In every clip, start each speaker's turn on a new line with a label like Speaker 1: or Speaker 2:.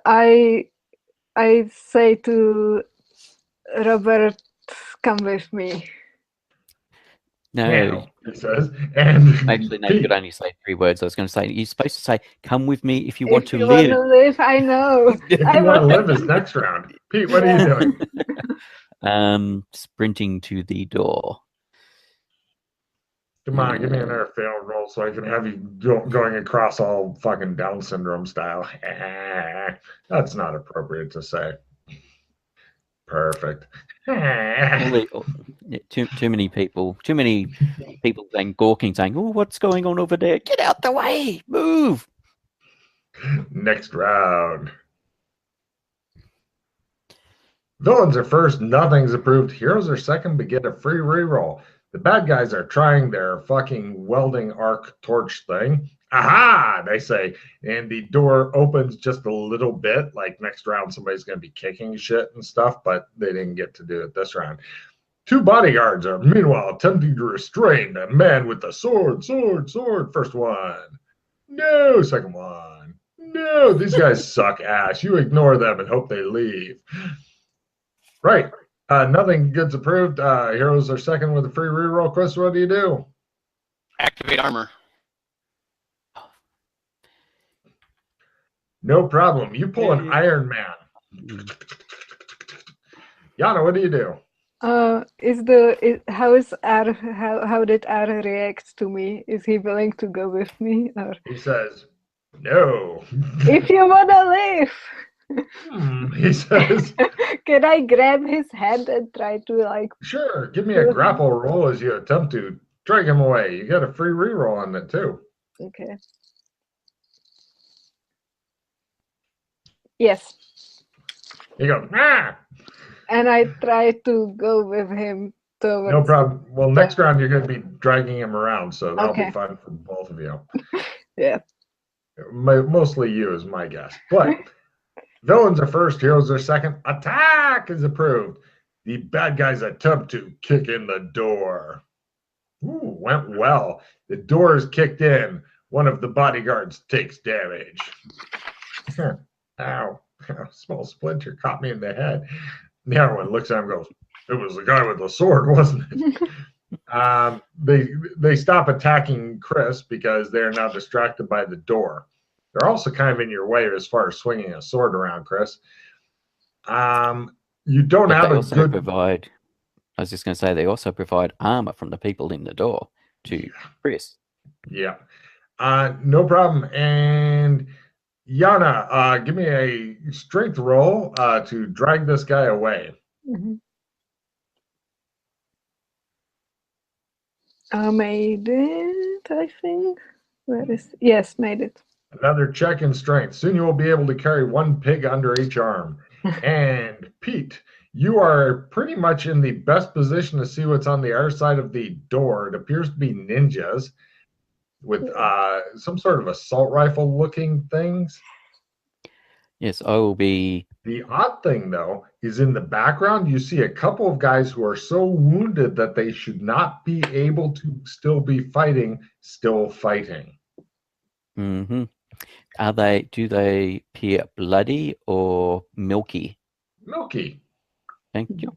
Speaker 1: I say to Robert, come with me.
Speaker 2: No,
Speaker 3: Now, he says, and
Speaker 2: actually, no. You could only say 3 words. I was going to say you're supposed to say, "Come with me if you want to
Speaker 1: If you
Speaker 2: live."
Speaker 1: want to live, I know.
Speaker 3: if you want to live is next round. Pete, what are you doing?
Speaker 2: Sprinting to the door.
Speaker 3: Come on, give me another fail roll so I can have you going across all fucking Down syndrome style. That's not appropriate to say. Perfect.
Speaker 2: Too many people then gawking, saying, "Oh, what's going on over there? Get out the way! Move!"
Speaker 3: Next round. Villains are first, nothing's approved. Heroes are second, but get a free reroll. The bad guys are trying their fucking welding arc torch thing. Aha! They say, and the door opens just a little bit. Like next round, somebody's going to be kicking shit and stuff, but they didn't get to do it this round. 2 bodyguards are meanwhile attempting to restrain the man with the sword. First one. No, second one. No, these guys suck ass. You ignore them and hope they leave. Right. Nothing gets approved. Heroes are second with a free reroll. Chris, what do you do?
Speaker 4: Activate armor.
Speaker 3: No problem. You pull an Iron Man. Yana, what do you do?
Speaker 1: How did Ara react to me? Is he willing to go with me? Or
Speaker 3: He says, no.
Speaker 1: If you wanna live.
Speaker 3: He says,
Speaker 1: can I grab his head and try to like?
Speaker 3: Sure. Give me a grapple roll as you attempt to drag him away. You got a free reroll on it too.
Speaker 1: Okay. Yes.
Speaker 3: You go, ah!
Speaker 1: And I try to go with him towards.
Speaker 3: No problem. Well, next round you're going to be dragging him around, so that'll be fun for both of you.
Speaker 1: Yeah.
Speaker 3: Mostly you is my guess. But villains are first, heroes are second. Attack is approved. The bad guys attempt to kick in the door. Ooh, went well. The door is kicked in. One of the bodyguards takes damage. Ow. A small splinter caught me in the head. The other one looks at him and goes, it was the guy with the sword, wasn't it? They stop attacking Chris because they're now distracted by the door. They're also kind of in your way as far as swinging a sword around, Chris. You don't have a good...
Speaker 2: provide. I was just going to say they also provide armor from the people in the door to Chris.
Speaker 3: Yeah. No problem. And Yana, give me a strength roll to drag this guy away.
Speaker 1: Mm-hmm. I made it, I think. Yes, made it.
Speaker 3: Another check in strength. Soon you will be able to carry 1 pig under each arm. And Pete, you are pretty much in the best position to see what's on the other side of the door. It appears to be ninjas with some sort of assault rifle looking things.
Speaker 2: Yes, I will be.
Speaker 3: The odd thing, though, is in the background, you see a couple of guys who are so wounded that they should not be able to still be fighting, still fighting.
Speaker 2: Mm-hmm. Do they appear bloody or milky?
Speaker 3: Milky.
Speaker 2: Thank you.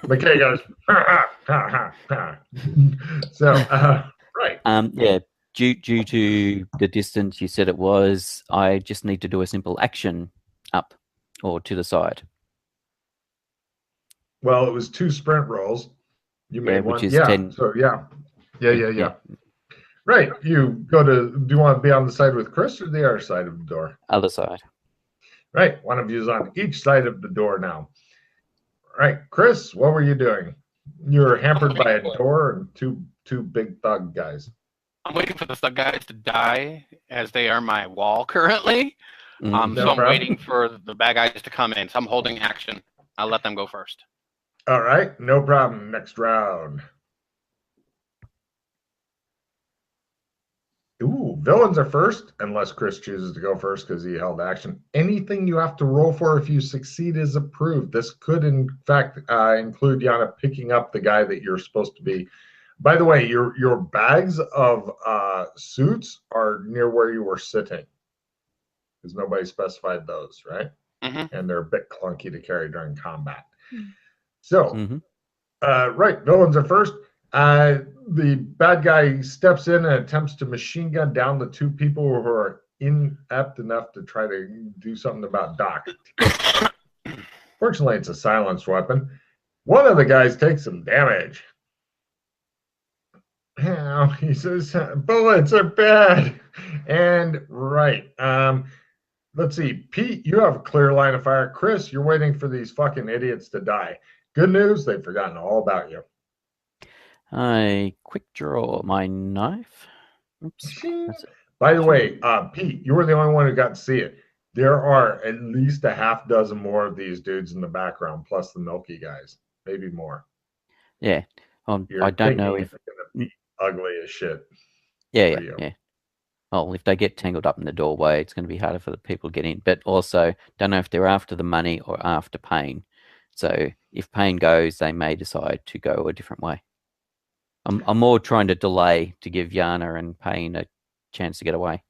Speaker 3: McKay goes, ha, ha, ha, ha. So, right.
Speaker 2: Yeah, due to the distance you said it was, I just need to do a simple action up or to the side.
Speaker 3: Well, it was 2 sprint rolls. You made one.
Speaker 2: Which is
Speaker 3: 10. So, yeah. Right. You go to, do you want to be on the side with Chris or the other side of the door?
Speaker 2: Other side.
Speaker 3: Right. One of you is on each side of the door now. Right. Chris, what were you doing? You were hampered by a door and two big thug guys.
Speaker 4: I'm waiting for the thug guys to die as they are my wall currently. So I'm waiting for the bad guys to come in. So I'm holding action. I'll let them go first.
Speaker 3: All right. No problem. Next round. Ooh, villains are first, unless Chris chooses to go first because he held action. Anything you have to roll for if you succeed is approved. This could, in fact, include Yana picking up the guy that you're supposed to be. By the way, your bags of suits are near where you were sitting. because nobody specified those, right?
Speaker 4: Mm-hmm.
Speaker 3: And they're a bit clunky to carry during combat. So, right, villains are first. The bad guy steps in and attempts to machine gun down the two people who are inept enough to try to do something about Doc. Fortunately, it's a silenced weapon. One of the guys takes some damage. He says, bullets are bad. And right. Let's see. Pete, you have a clear line of fire. Chris, you're waiting for these fucking idiots to die. Good news, they've forgotten all about you.
Speaker 2: I quick draw my knife. Oops.
Speaker 3: By the way, Pete, you were the only one who got to see it. There are at least a half dozen more of these dudes in the background, plus the milky guys, maybe more.
Speaker 2: Yeah, I don't know if
Speaker 3: it's gonna be ugly as shit.
Speaker 2: Yeah. Well, if they get tangled up in the doorway, it's going to be harder for the people to get in. But also, don't know if they're after the money or after Payne. So if Payne goes, they may decide to go a different way. I'm more trying to delay to give Yana and Payne a chance to get away.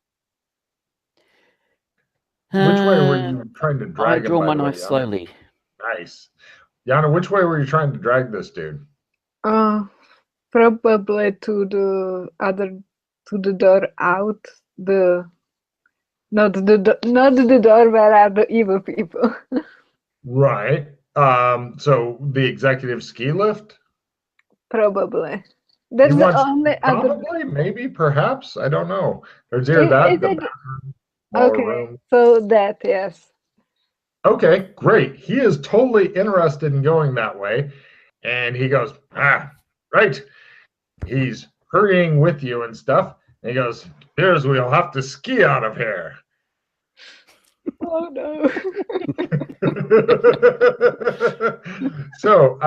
Speaker 3: Which way were you trying to drag him?
Speaker 2: I draw my knife slowly.
Speaker 3: Nice. Yana, which way were you trying to drag this dude?
Speaker 1: Probably to the door out. Not the door where are the evil people.
Speaker 3: Right. So the executive ski lift?
Speaker 1: Probably. That's the only
Speaker 3: probably, maybe, perhaps. I don't know. There's either that, the bathroom,
Speaker 1: okay, so that, yes.
Speaker 3: Okay, great. He is totally interested in going that way. And he goes, right. He's hurrying with you and stuff. And he goes, here's we'll have to ski out of here.
Speaker 1: Oh, no.
Speaker 3: So,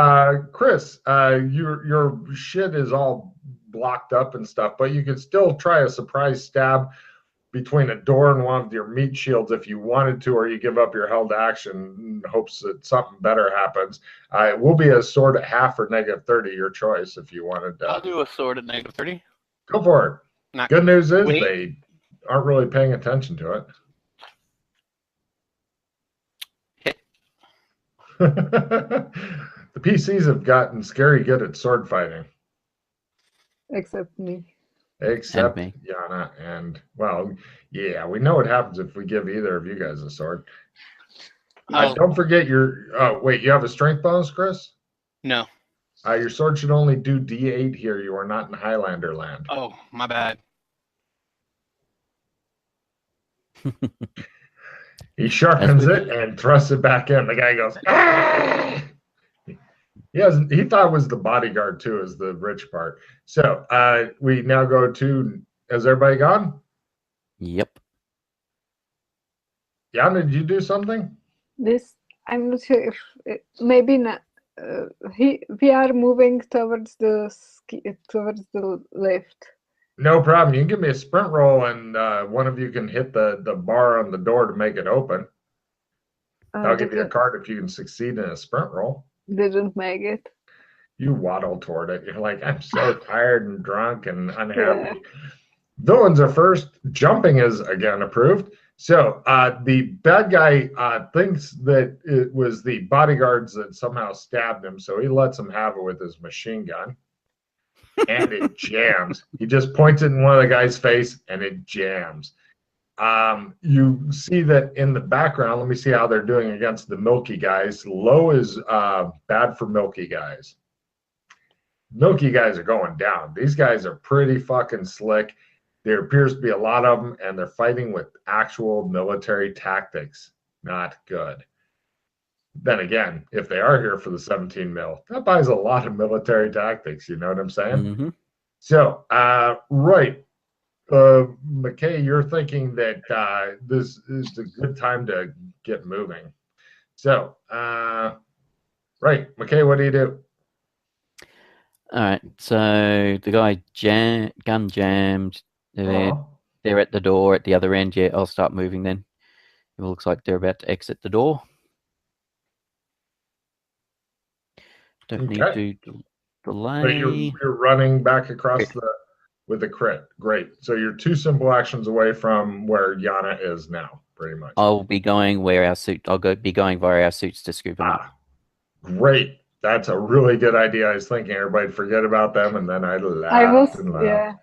Speaker 3: Chris, your shit is all blocked up and stuff, but you could still try a surprise stab between a door and one of your meat shields if you wanted to, or you give up your held action in hopes that something better happens. It will be a sword at half or -30, your choice if you wanted to.
Speaker 4: I'll do a sword at -30.
Speaker 3: Go for it. Good news is they aren't really paying attention to it. The PCs have gotten scary good at sword fighting.
Speaker 1: Except me.
Speaker 3: Except me. Yana. And, well, yeah, we know what happens if we give either of you guys a sword. Don't forget your... wait, you have a strength bonus, Chris?
Speaker 4: No.
Speaker 3: Your sword should only do D8 here. You are not in Highlander land.
Speaker 4: Oh, my bad.
Speaker 3: He sharpens it and thrusts it back in. The guy goes, ah! He thought it was the bodyguard too, is the rich part. So we now go to, has everybody gone?
Speaker 2: Yep.
Speaker 3: Yana, did you do something?
Speaker 1: I'm not sure if, maybe not. We are moving towards the lift.
Speaker 3: No problem. You can give me a sprint roll, and one of you can hit the bar on the door to make it open. I'll give you a card if you can succeed in a sprint roll.
Speaker 1: Didn't make it.
Speaker 3: You waddle toward it. You're like, I'm so tired and drunk and unhappy. Yeah. Villains are first. Jumping is, again, approved. So the bad guy thinks that it was the bodyguards that somehow stabbed him, so he lets him have it with his machine gun. And it jams. He just points it in one of the guy's face, and it jams. You see that in the background. Let me see how they're doing against the milky guys. Low is bad for milky guys. Milky guys are going down. These guys are pretty fucking slick. There appears to be a lot of them, and they're fighting with actual military tactics. Not good. Then again, if they are here for the 17 mil, that buys a lot of military tactics. You know what I'm saying?
Speaker 2: Mm-hmm.
Speaker 3: So, right. McKay, you're thinking that this is a good time to get moving. So, right. McKay, what do you do?
Speaker 2: All right. So the guy gun jammed. They're at the door at the other end. Yeah, I'll start moving then. It looks like they're about to exit the door. Don't need to delay.
Speaker 3: But you're running back across with the crit. Great. So you're 2 simple actions away from where Yana is now. pretty much.
Speaker 2: I'll be going where our suit. Be going via our suits to scoop them up.
Speaker 3: Great. That's a really good idea. I was thinking everybody'd forget about them, and then I laughed and laughed.
Speaker 1: Yeah,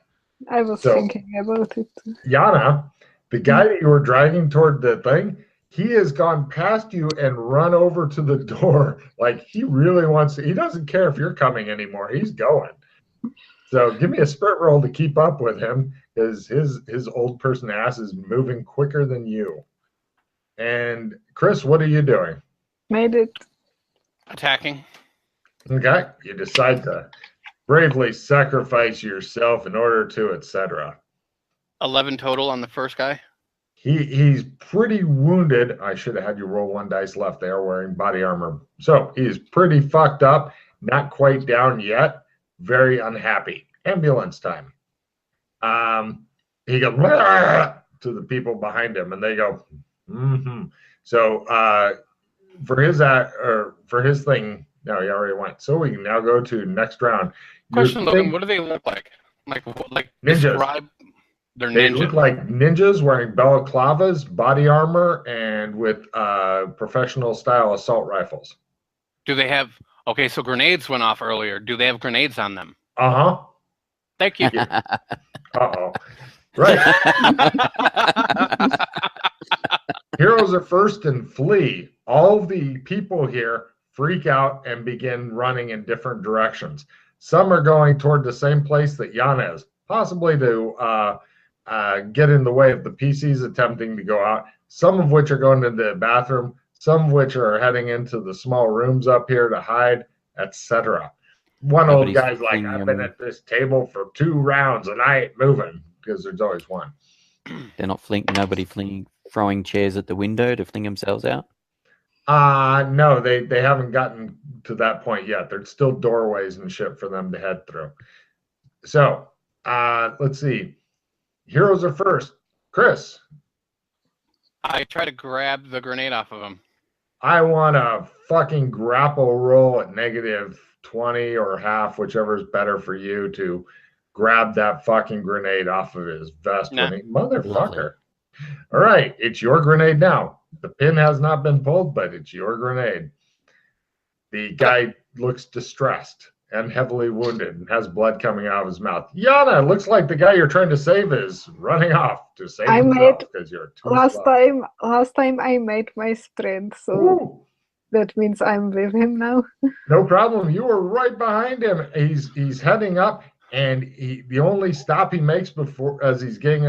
Speaker 1: I was thinking about it.
Speaker 3: Yana, the guy that you were driving toward the thing, he has gone past you and run over to the door. Like he really wants to. He doesn't care if you're coming anymore. He's going. So give me a sprint roll to keep up with him, because his old person ass is moving quicker than you. And Chris, what are you doing?
Speaker 1: Made it.
Speaker 4: Attacking.
Speaker 3: Okay, you decide to bravely sacrifice yourself in order to, etc.
Speaker 4: 11 total on the first guy.
Speaker 3: He's pretty wounded. I should have had you roll 1 dice left. They are wearing body armor. So he's pretty fucked up, not quite down yet, very unhappy. Ambulance time. He goes to the people behind him, and they go, mm-hmm. So for his thing, no, he already went. So we can now go to next round.
Speaker 4: Question, Logan, what do they look like? Like
Speaker 3: ninjas.
Speaker 4: Describe their ninjas.
Speaker 3: They look like ninjas wearing balaclavas, body armor, and with professional style assault rifles.
Speaker 4: Do they have, okay, so grenades went off earlier. Do they have grenades on them?
Speaker 3: Uh-huh.
Speaker 4: Thank you.
Speaker 3: Uh-oh. Right. Heroes are first and flee. All the people here freak out and begin running in different directions. Some are going toward the same place that Yana is, possibly to get in the way of the PCs attempting to go out, some of which are going to the bathroom, some of which are heading into the small rooms up here to hide, etc. One old guy's like, I've been at this table for 2 rounds and I ain't moving, because there's always one.
Speaker 2: They're not throwing chairs at the window to fling themselves out?
Speaker 3: No, they haven't gotten to that point yet. There's still doorways and shit for them to head through. So, let's see. Heroes are first. Chris.
Speaker 4: I try to grab the grenade off of him.
Speaker 3: I want a fucking grapple roll at -20 or half, whichever is better for you, to grab that fucking grenade off of his vest. Motherfucker. All right, it's your grenade now. The pin has not been pulled, but it's your grenade. The guy looks distressed and heavily wounded and has blood coming out of his mouth. Yana, looks like the guy you're trying to save is running off to save himself because you're too slow.
Speaker 1: Last time I made my sprint, so that means I'm with him now.
Speaker 3: No problem. You were right behind him. He's heading up. And the only stop he makes before, as he's getting,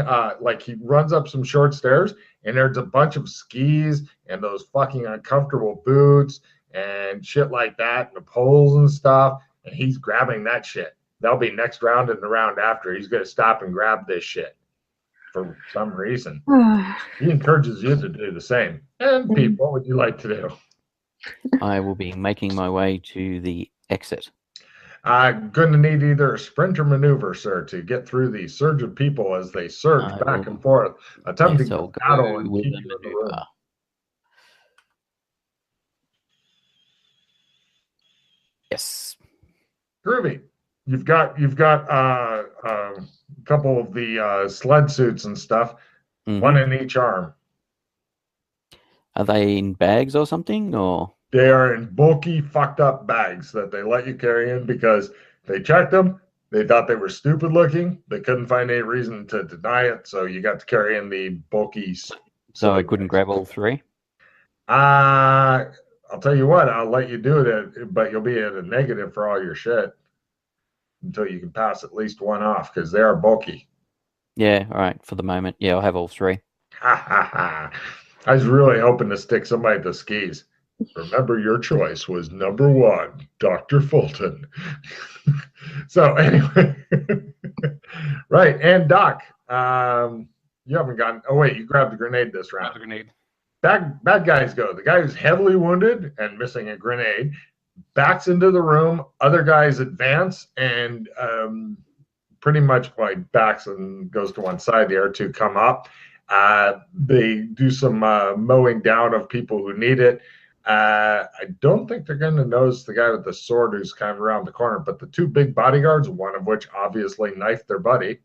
Speaker 3: he runs up some short stairs, and there's a bunch of skis and those fucking uncomfortable boots and shit like that, and the poles and stuff, and he's grabbing that shit. That'll be next round and the round after. He's going to stop and grab this shit for some reason. He encourages you to do the same. And Pete, what would you like to do?
Speaker 2: I will be making my way to the exit.
Speaker 3: Going to need either a sprint or maneuver, sir, to get through the surge of people as they surge back and forth, attempting to battle and keep you in the room.
Speaker 2: Yes.
Speaker 3: Groovy. You've got a couple of the sled suits and stuff, one in each arm.
Speaker 2: Are they in bags or something, or?
Speaker 3: They are in bulky, fucked up bags that they let you carry in because they checked them. They thought they were stupid looking. They couldn't find any reason to deny it, so you got to carry in the bulky.
Speaker 2: So I couldn't grab all 3?
Speaker 3: I'll tell you what, I'll let you do it, but you'll be at a negative for all your shit until you can pass at least one off because they are bulky.
Speaker 2: Yeah, all right, for the moment. Yeah, I'll have all 3.
Speaker 3: Ha ha ha. I was really hoping to stick somebody at the skis. Remember, your choice was number 1, Dr. Fulton. So anyway, right. And Doc, you haven't gotten, oh wait, you grabbed the grenade this round.
Speaker 4: The grenade.
Speaker 3: Bad guys go. The guy who's heavily wounded and missing a grenade backs into the room. Other guys advance and pretty much backs and goes to one side. The other 2 come up. They do some mowing down of people who need it. I don't think they're going to notice the guy with the sword who's kind of around the corner, but the 2 big bodyguards, one of which obviously knifed their buddy,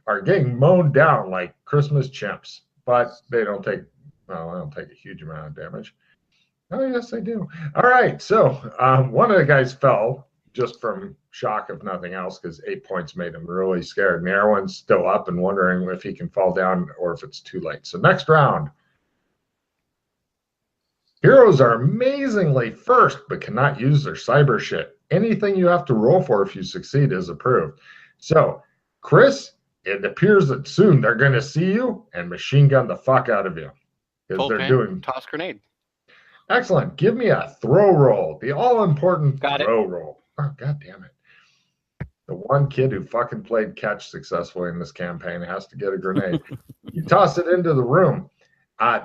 Speaker 3: are getting mown down like Christmas chimps. but they don't take, well, they don't take a huge amount of damage. Oh, yes, they do. All right, so one of the guys fell just from shock, if nothing else, because 8 points made him really scared. And the other one's still up and wondering if he can fall down or if it's too late. So next round. Heroes are amazingly first, but cannot use their cyber shit. Anything you have to roll for if you succeed is approved. So, Chris, it appears that soon they're going to see you and machine gun the fuck out of you. Because they're doing
Speaker 4: toss grenade.
Speaker 3: Excellent. Give me a throw roll. The all-important throw roll. Oh, God damn it. The one kid who fucking played catch successfully in this campaign has to get a grenade. You toss it into the room.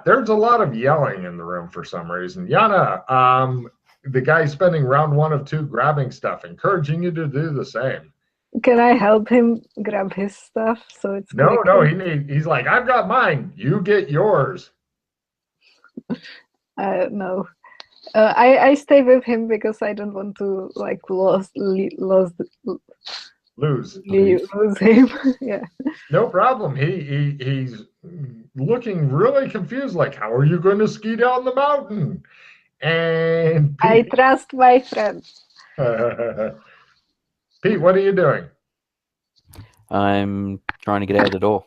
Speaker 3: There's a lot of yelling in the room for some reason. Yana, the guy spending round 1 of 2 grabbing stuff, encouraging you to do the same.
Speaker 1: Can I help him grab his stuff? So it's
Speaker 3: no. He's like, I've got mine. You get yours.
Speaker 1: No. I stay with him because I don't want to like lose him. Yeah.
Speaker 3: No problem. He's looking really confused. Like, how are you going to ski down the mountain? And Pete,
Speaker 1: I trust my friends.
Speaker 3: Pete, what are you doing?
Speaker 2: I'm trying to get out of the door.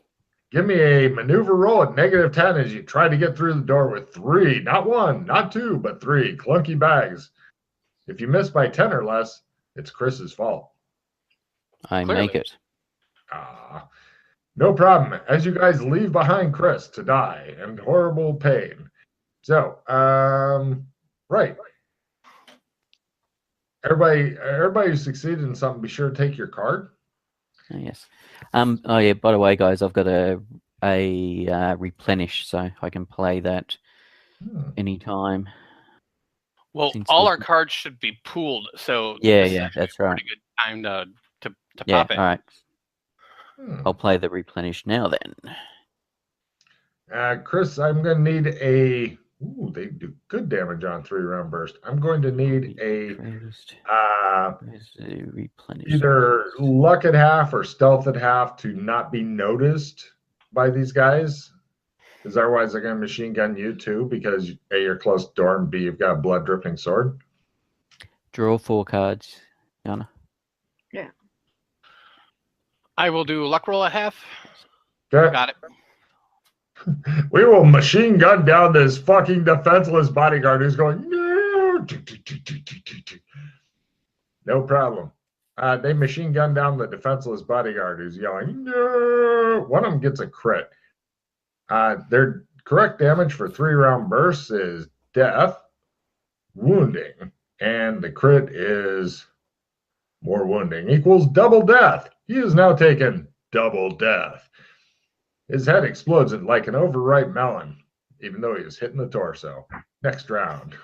Speaker 3: Give me a maneuver roll at -10 as you try to get through the door with 3, not 1, not 2, but 3 clunky bags. If you miss by 10 or less, it's Chris's fault.
Speaker 2: I make it.
Speaker 3: No problem. As you guys leave behind Chris to die in horrible pain. So, right. Everybody who succeeded in something, be sure to take your card.
Speaker 2: Yes. Oh yeah. By the way, guys, I've got a replenish, so I can play that anytime.
Speaker 4: Well, all our cards should be pooled, so
Speaker 2: yeah, that's right.
Speaker 4: Pretty good time to pop it.
Speaker 2: All right. I'll play the replenish now then.
Speaker 3: Chris, I'm going to need a. Ooh, they do good damage on 3-round burst. I'm going to need a either luck at half or stealth at half to not be noticed by these guys, because otherwise they're going to machine gun you too. Because A, you're close to door, and B, you've got a blood dripping sword.
Speaker 2: Draw 4 cards, Yana.
Speaker 1: Yeah.
Speaker 4: I will do luck roll at half.
Speaker 3: Okay.
Speaker 4: Got it.
Speaker 3: We will machine gun down this fucking defenseless bodyguard who's going, no. No problem. They machine gun down the defenseless bodyguard who's yelling, no. One of them gets a crit. Their correct damage for 3-round bursts is death, wounding, and the crit is more wounding equals double death. He has now taken double death. His head explodes like an overripe melon, even though he was hitting the torso. Next round.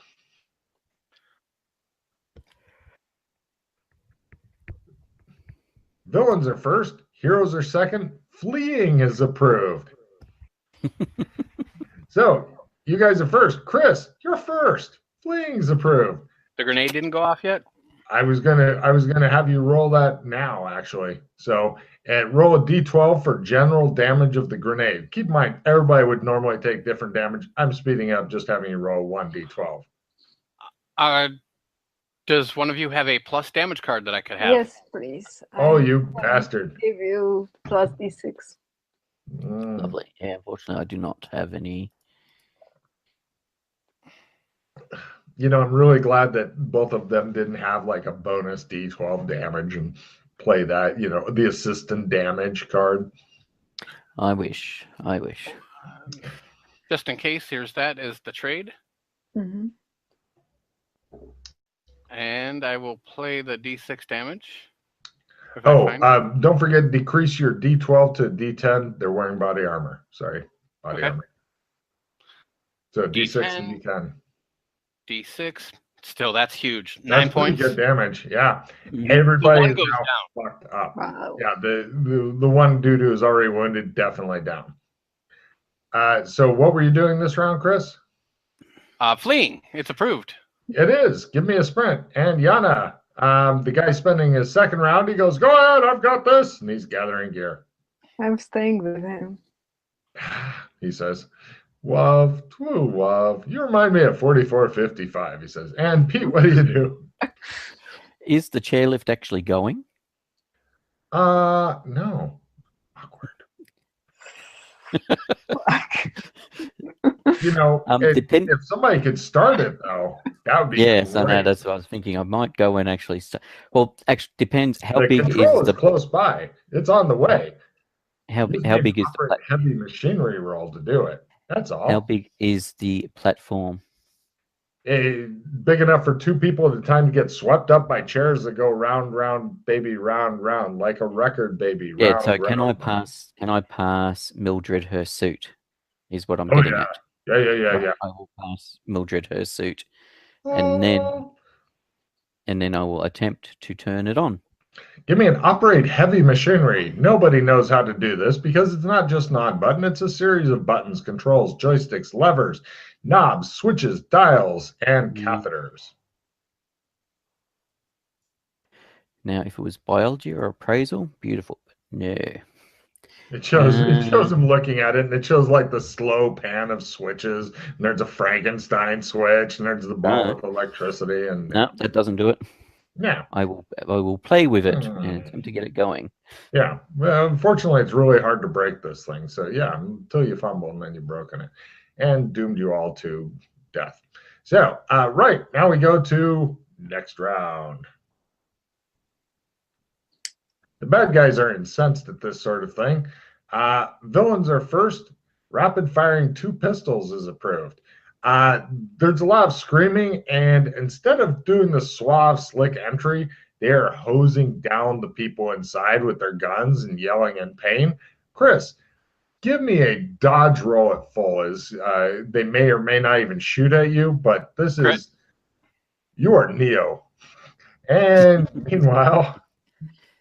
Speaker 3: Villains are first, heroes are second, fleeing is approved. So, you guys are first. Chris, you're first. Fleeing's approved.
Speaker 4: The grenade didn't go off yet?
Speaker 3: I was gonna have you roll that now, actually. So, roll a d12 for general damage of the grenade. Keep in mind, everybody would normally take different damage. I'm speeding up, just having you roll 1 d12.
Speaker 4: Does one of you have a plus damage card that I could have?
Speaker 1: Yes, please.
Speaker 3: Oh, you bastard!
Speaker 1: Give you plus d6.
Speaker 2: Lovely. Yeah, unfortunately, I do not have any.
Speaker 3: You know, I'm really glad that both of them didn't have like a bonus d12 damage and play that, you know, the assistant damage card.
Speaker 2: I wish.
Speaker 4: Just in case, here's that as the trade.
Speaker 1: Mm-hmm.
Speaker 4: And I will play the d6 damage.
Speaker 3: Don't forget, decrease your d12 to d10. They're wearing body armor. Sorry, body armor. So d6 and d10.
Speaker 4: D6. Still, that's huge. 9 points.
Speaker 3: Good damage. Yeah. Everybody is
Speaker 4: goes
Speaker 3: now fucked up.
Speaker 1: Wow.
Speaker 3: Yeah. The one dude who is already wounded, definitely down. So what were you doing this round, Chris?
Speaker 4: Fleeing. It's approved.
Speaker 3: It is. Give me a sprint. And Yana, the guy spending his second round, he goes, go ahead, I've got this. And he's gathering gear.
Speaker 1: I'm staying with him.
Speaker 3: he says. Wov, woo, Wov. You remind me of 4455, he says. And Pete, what do you do?
Speaker 2: Is the chairlift actually going?
Speaker 3: No. Awkward. You know, if somebody could start it, though, that would be
Speaker 2: yes,
Speaker 3: great.
Speaker 2: I know. That's what I was thinking. I might go and actually start. Well, actually, depends. How
Speaker 3: the
Speaker 2: big
Speaker 3: control
Speaker 2: is the
Speaker 3: close by? It's on the way.
Speaker 2: How big is the
Speaker 3: heavy machinery roll to do it? That's all.
Speaker 2: How big is the platform?
Speaker 3: Big enough for two people at a time to get swept up by chairs that go round, round, baby, round, round, like a record, baby.
Speaker 2: Yeah.
Speaker 3: Round,
Speaker 2: So
Speaker 3: round,
Speaker 2: can I pass Mildred her suit? Is what I'm getting at.
Speaker 3: Yeah.
Speaker 2: I will pass Mildred her suit, and then I will attempt to turn it on.
Speaker 3: Give me an operate heavy machinery. Nobody knows how to do this because it's not just an on button. It's a series of buttons, controls, joysticks, levers, knobs, switches, dials, and catheters.
Speaker 2: Now, if it was biology or appraisal, beautiful. But no.
Speaker 3: It shows him looking at it, and it shows like the slow pan of switches. And there's a Frankenstein switch, and there's the ball with electricity. And
Speaker 2: no, that doesn't do it.
Speaker 3: Yeah,
Speaker 2: I will play with it and attempt to get it going.
Speaker 3: Yeah, well, unfortunately, it's really hard to break this thing. So yeah, until you fumble and then you've broken it, and doomed you all to death. So right now we go to next round. The bad guys are incensed at this sort of thing. Villains are first. Rapid firing 2 pistols is approved. There's a lot of screaming, and instead of doing the suave, slick entry, they are hosing down the people inside with their guns and yelling in pain. Chris, give me a dodge roll at full. They may or may not even shoot at you, but this is you are Neo. And meanwhile,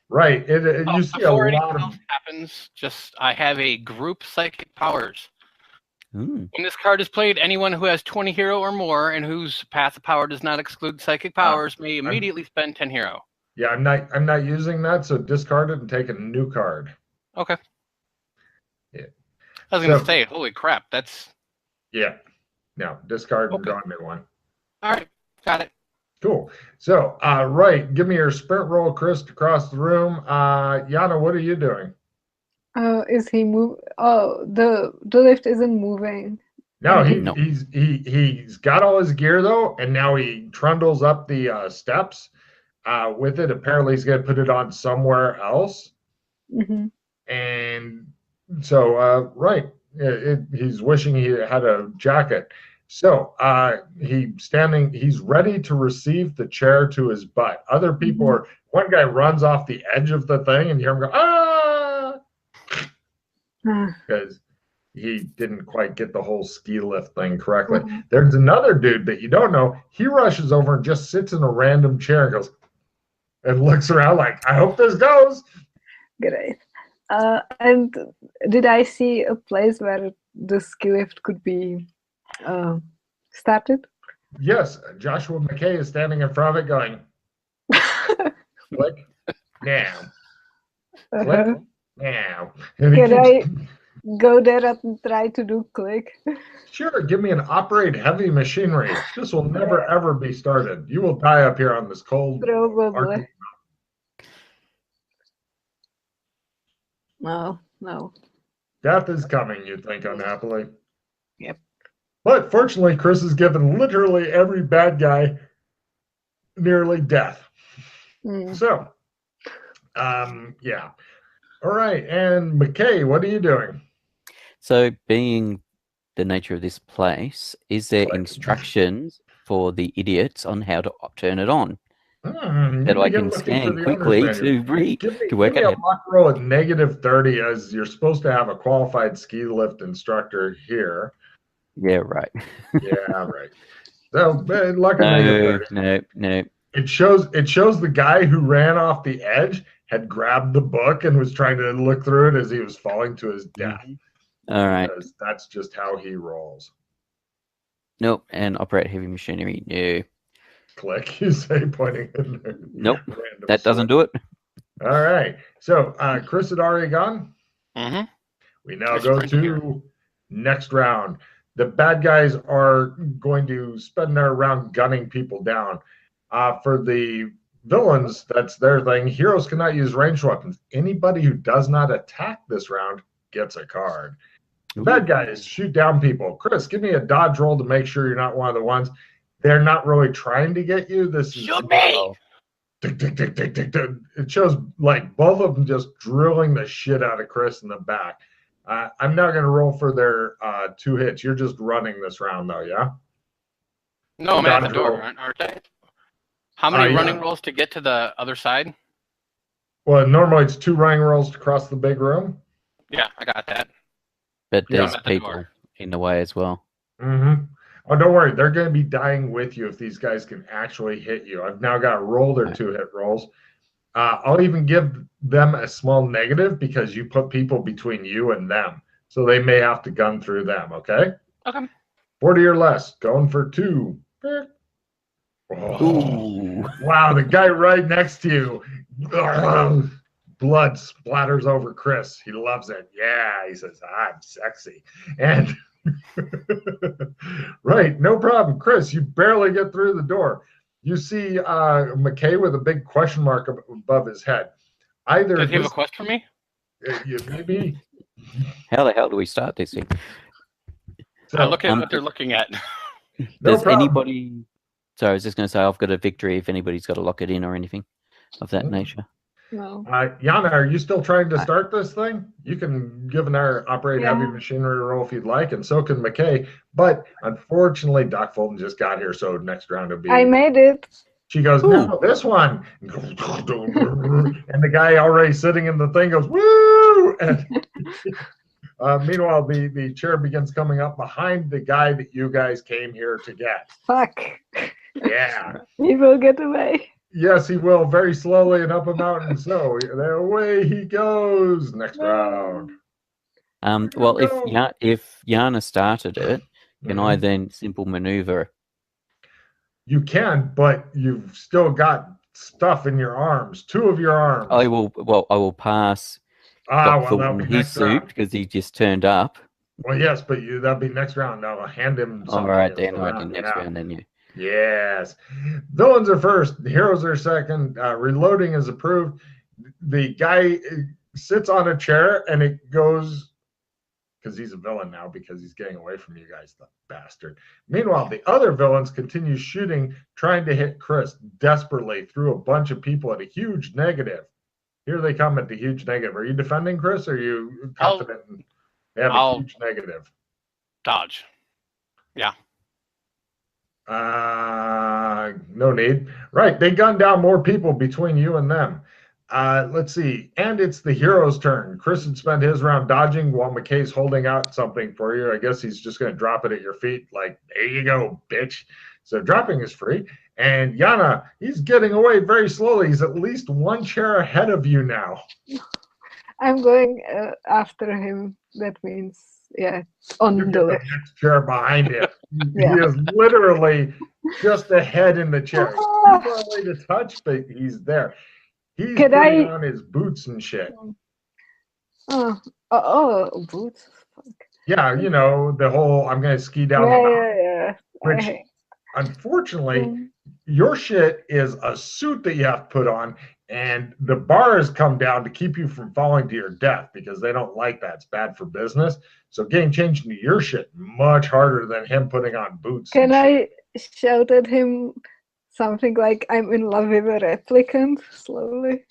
Speaker 3: right, you see a lot of
Speaker 4: happens. Just I have a group psychic powers.
Speaker 2: When
Speaker 4: this card is played, anyone who has 20 hero or more and whose path of power does not exclude psychic powers may immediately spend 10 hero.
Speaker 3: Yeah, I'm not using that, so discard it and take a new card.
Speaker 4: Okay.
Speaker 3: Yeah.
Speaker 4: I was gonna say, holy crap, that's
Speaker 3: no, discard and draw a new one.
Speaker 4: All right, got it.
Speaker 3: Cool. So right, give me your sprint roll, Chris, to cross the room. Yana, what are you doing?
Speaker 1: Is he move? Oh, the lift isn't moving.
Speaker 3: No, he's got all his gear though, and now he trundles up the steps with it. Apparently, he's gonna put it on somewhere else.
Speaker 1: Mm-hmm.
Speaker 3: And so, right, he's wishing he had a jacket. So he's ready to receive the chair to his butt. Other people are. One guy runs off the edge of the thing, and you hear him go, ah! Because he didn't quite get the whole ski lift thing correctly. There's another dude that you don't know. He rushes over and just sits in a random chair and goes and looks around like, I hope this goes.
Speaker 1: Great. And did I see a place where the ski lift could be started?
Speaker 3: Yes, Joshua McKay is standing in front of it going, click, now. Click, now.
Speaker 1: Can I go there and try to do click?
Speaker 3: Sure, give me an operate heavy machinery. This will never, ever be started. You will die up here on this cold.
Speaker 1: Probably. No.
Speaker 3: Death is coming, you think, unhappily.
Speaker 1: Yep.
Speaker 3: But fortunately, Chris has given literally every bad guy nearly death. So, yeah. All right, and McKay, what are you doing?
Speaker 2: So, being the nature of this place, is there instructions for the idiots on how to turn it on? That I can scan quickly to work out.
Speaker 3: Give me a luck roll at -30 as you're supposed to have a qualified ski lift instructor here.
Speaker 2: Yeah, right.
Speaker 3: Yeah, right. So luck at -30.
Speaker 2: No.
Speaker 3: It shows the guy who ran off the edge had grabbed the book and was trying to look through it as he was falling to his death.
Speaker 2: All right.
Speaker 3: Because that's just how he rolls.
Speaker 2: Nope. And operate heavy machinery. No.
Speaker 3: Click, you say, pointing in there.
Speaker 2: Nope. That doesn't do it.
Speaker 3: All right. So Chris had already gone.
Speaker 4: Mm-hmm.
Speaker 3: We now go to Next round. The bad guys are going to spend their round gunning people down. For the villains, that's their thing. Heroes cannot use ranged weapons. Anybody who does not attack this round gets a card. The bad guys shoot down people. Chris, give me a dodge roll to make sure you're not one of the ones. They're not really trying to get you. This is
Speaker 4: shoot me.
Speaker 3: Tick, tick, tick, tick, tick, tick. It shows like both of them just drilling the shit out of Chris in the back. I'm not going to roll for their 2 hits. You're just running this round, though, yeah?
Speaker 4: No, I'm at the door, aren't they? How many running rolls to get to the other side?
Speaker 3: Well, normally it's 2 running rolls to cross the big room.
Speaker 4: Yeah, I got that.
Speaker 2: But there's people in the way as well.
Speaker 3: Mm-hmm. Oh, don't worry. They're going to be dying with you if these guys can actually hit you. I've now got to roll their 2 hit rolls. I'll even give them a small negative because you put people between you and them. So they may have to gun through them, okay?
Speaker 4: Okay.
Speaker 3: 40 or less. Going for 2. Oh, wow, the guy right next to you. Blood splatters over Chris. He loves it. Yeah, he says, I'm sexy. And right, no problem. Chris, you barely get through the door. You see McKay with a big question mark above his head. Either
Speaker 4: does he have a quest for me?
Speaker 3: Maybe.
Speaker 2: How the hell do we start this thing?
Speaker 4: So, look at what they're looking at.
Speaker 2: Does anybody... So I was just going to say, I've got a victory if anybody's got to lock it in or anything of that nature.
Speaker 1: No.
Speaker 3: Yana, are you still trying to start this thing? You can give an operate heavy machinery roll if you'd like, and so can McKay. But unfortunately, Doc Fulton just got here, so next round will be...
Speaker 1: I made it.
Speaker 3: She goes, no, this one. And the guy already sitting in the thing goes, woo! And meanwhile, the chair begins coming up behind the guy that you guys came here to get.
Speaker 1: Fuck.
Speaker 3: Yeah.
Speaker 1: He will get away.
Speaker 3: Yes, he will, very slowly and up a mountain. So away he goes. Next round.
Speaker 2: Well, if Yana started it, can I then simple maneuver?
Speaker 3: You can, but you've still got stuff in your arms. 2 of your arms.
Speaker 2: I will pass.
Speaker 3: That'll be
Speaker 2: his
Speaker 3: next
Speaker 2: suit
Speaker 3: round.
Speaker 2: because he just turned up.
Speaker 3: Well, yes, but that'll be next round. I'll hand him something.
Speaker 2: All right, then. Next round, then you.
Speaker 3: Yes. Villains are first. Heroes are second. Reloading is approved. The guy sits on a chair and it goes, because he's a villain now because he's getting away from you guys, the bastard. Meanwhile, the other villains continue shooting, trying to hit Chris desperately through a bunch of people at a huge negative. Here they come at the huge negative. Are you defending, Chris, or are you confident they have a huge negative?
Speaker 4: Dodge. Yeah.
Speaker 3: No need. Right, they gunned down more people between you and them. Let's see. And it's the hero's turn. Chris would spend his round dodging while McKay's holding out something for you. I guess he's just going to drop it at your feet like, there you go, bitch. So dropping is free. And Yana, he's getting away very slowly. He's at least 1 chair ahead of you now.
Speaker 1: I'm going after him. That means, on the left.
Speaker 3: Next chair behind him. He is literally just ahead in the chair. He's too far away to touch, but he's there. He's putting on his boots and shit.
Speaker 1: Boots. Fuck.
Speaker 3: Yeah, you know, the whole I'm going to ski down the mountain.
Speaker 1: Yeah.
Speaker 3: Which, unfortunately, your shit is a suit that you have to put on, and the bars come down to keep you from falling to your death because they don't like that. It's bad for business. So getting changed into your shit much harder than him putting on boots.
Speaker 1: Can I shout at him something like, I'm in love with a replicant, slowly?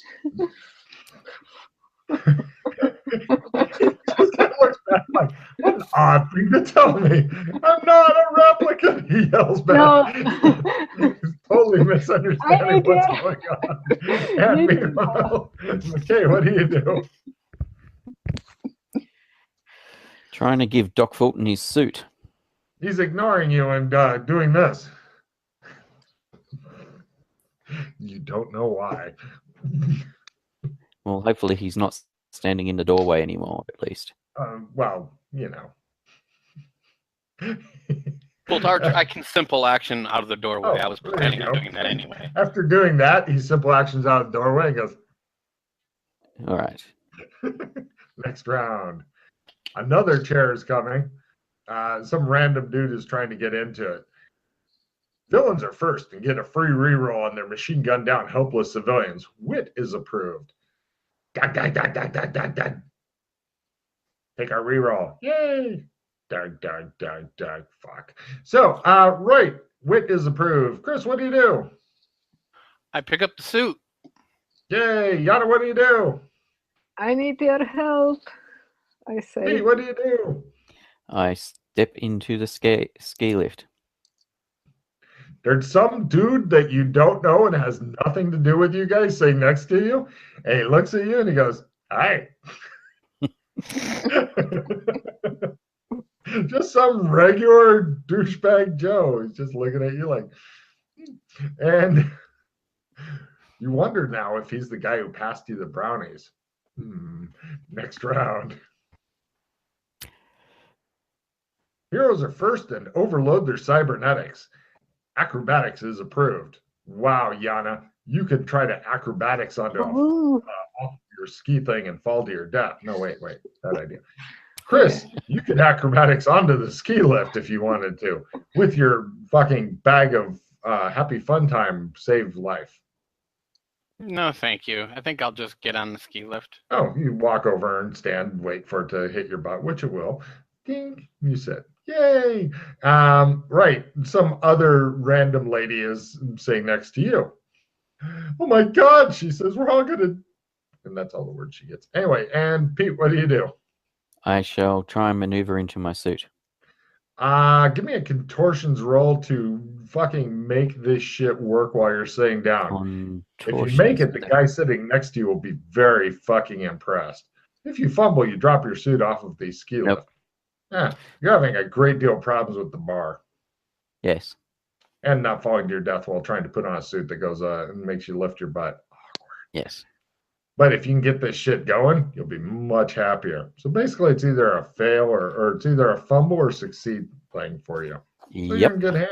Speaker 3: Like, what an odd thing to tell me. I'm not a replicant, he yells back.
Speaker 1: No.
Speaker 3: He's totally misunderstanding what's going on. And meanwhile, okay, what do you do?
Speaker 2: Trying to give Doc Fulton his suit.
Speaker 3: He's ignoring you and doing this. You don't know why.
Speaker 2: Well, hopefully he's not standing in the doorway anymore, at least.
Speaker 3: Well, you know.
Speaker 4: Well, I can simple action out of the doorway. I was planning on doing that anyway.
Speaker 3: After doing that, he simple actions out of the doorway and goes,
Speaker 2: all right.
Speaker 3: Next round. Another chair is coming. Some random dude is trying to get into it. Villains are first and get a free reroll on their machine gun down helpless civilians. Wit is approved. Dun, dun, dun, dun, dun, dun, dun. Take our reroll. Yay! Dun, dun, dun, dun. Fuck. So, right. Wit is approved. Chris, what do you do?
Speaker 4: I pick up the suit.
Speaker 3: Yay! Yana, what do you do?
Speaker 1: I need your help, I say.
Speaker 3: Hey, what do you do?
Speaker 2: I step into the ski lift.
Speaker 3: There's some dude that you don't know and has nothing to do with you guys sitting next to you, and he looks at you and he goes, "Hi." Just some regular douchebag Joe. He's just looking at you like, and you wonder now if he's the guy who passed you the brownies. Next round. Heroes are first and overload their cybernetics. Acrobatics is approved. Wow, Yana, you could try to acrobatics onto off your ski thing and fall to your death. No, wait, that idea. Chris, you could acrobatics onto the ski lift if you wanted to, with your fucking bag of happy fun time saved life.
Speaker 4: No, thank you. I think I'll just get on the ski lift.
Speaker 3: Oh, you walk over and stand, wait for it to hit your butt, which it will. Ding, you sit. Yay! Right. Some other random lady is sitting next to you. Oh my God, she says, we're all gonna, and that's all the words she gets. Anyway, and Pete, what do you do?
Speaker 2: I shall try and maneuver into my suit.
Speaker 3: Give me a contortions roll to fucking make this shit work while you're sitting down. If you make it, the guy sitting next to you will be very fucking impressed. If you fumble, you drop your suit off of the ski lift. Yeah, you're having a great deal of problems with the bar.
Speaker 2: Yes.
Speaker 3: And not falling to your death while trying to put on a suit that goes and makes you lift your butt. Awkward.
Speaker 2: Yes.
Speaker 3: But if you can get this shit going, you'll be much happier. So basically, it's either a fail or it's either a fumble or succeed playing for you. So you're in good hands.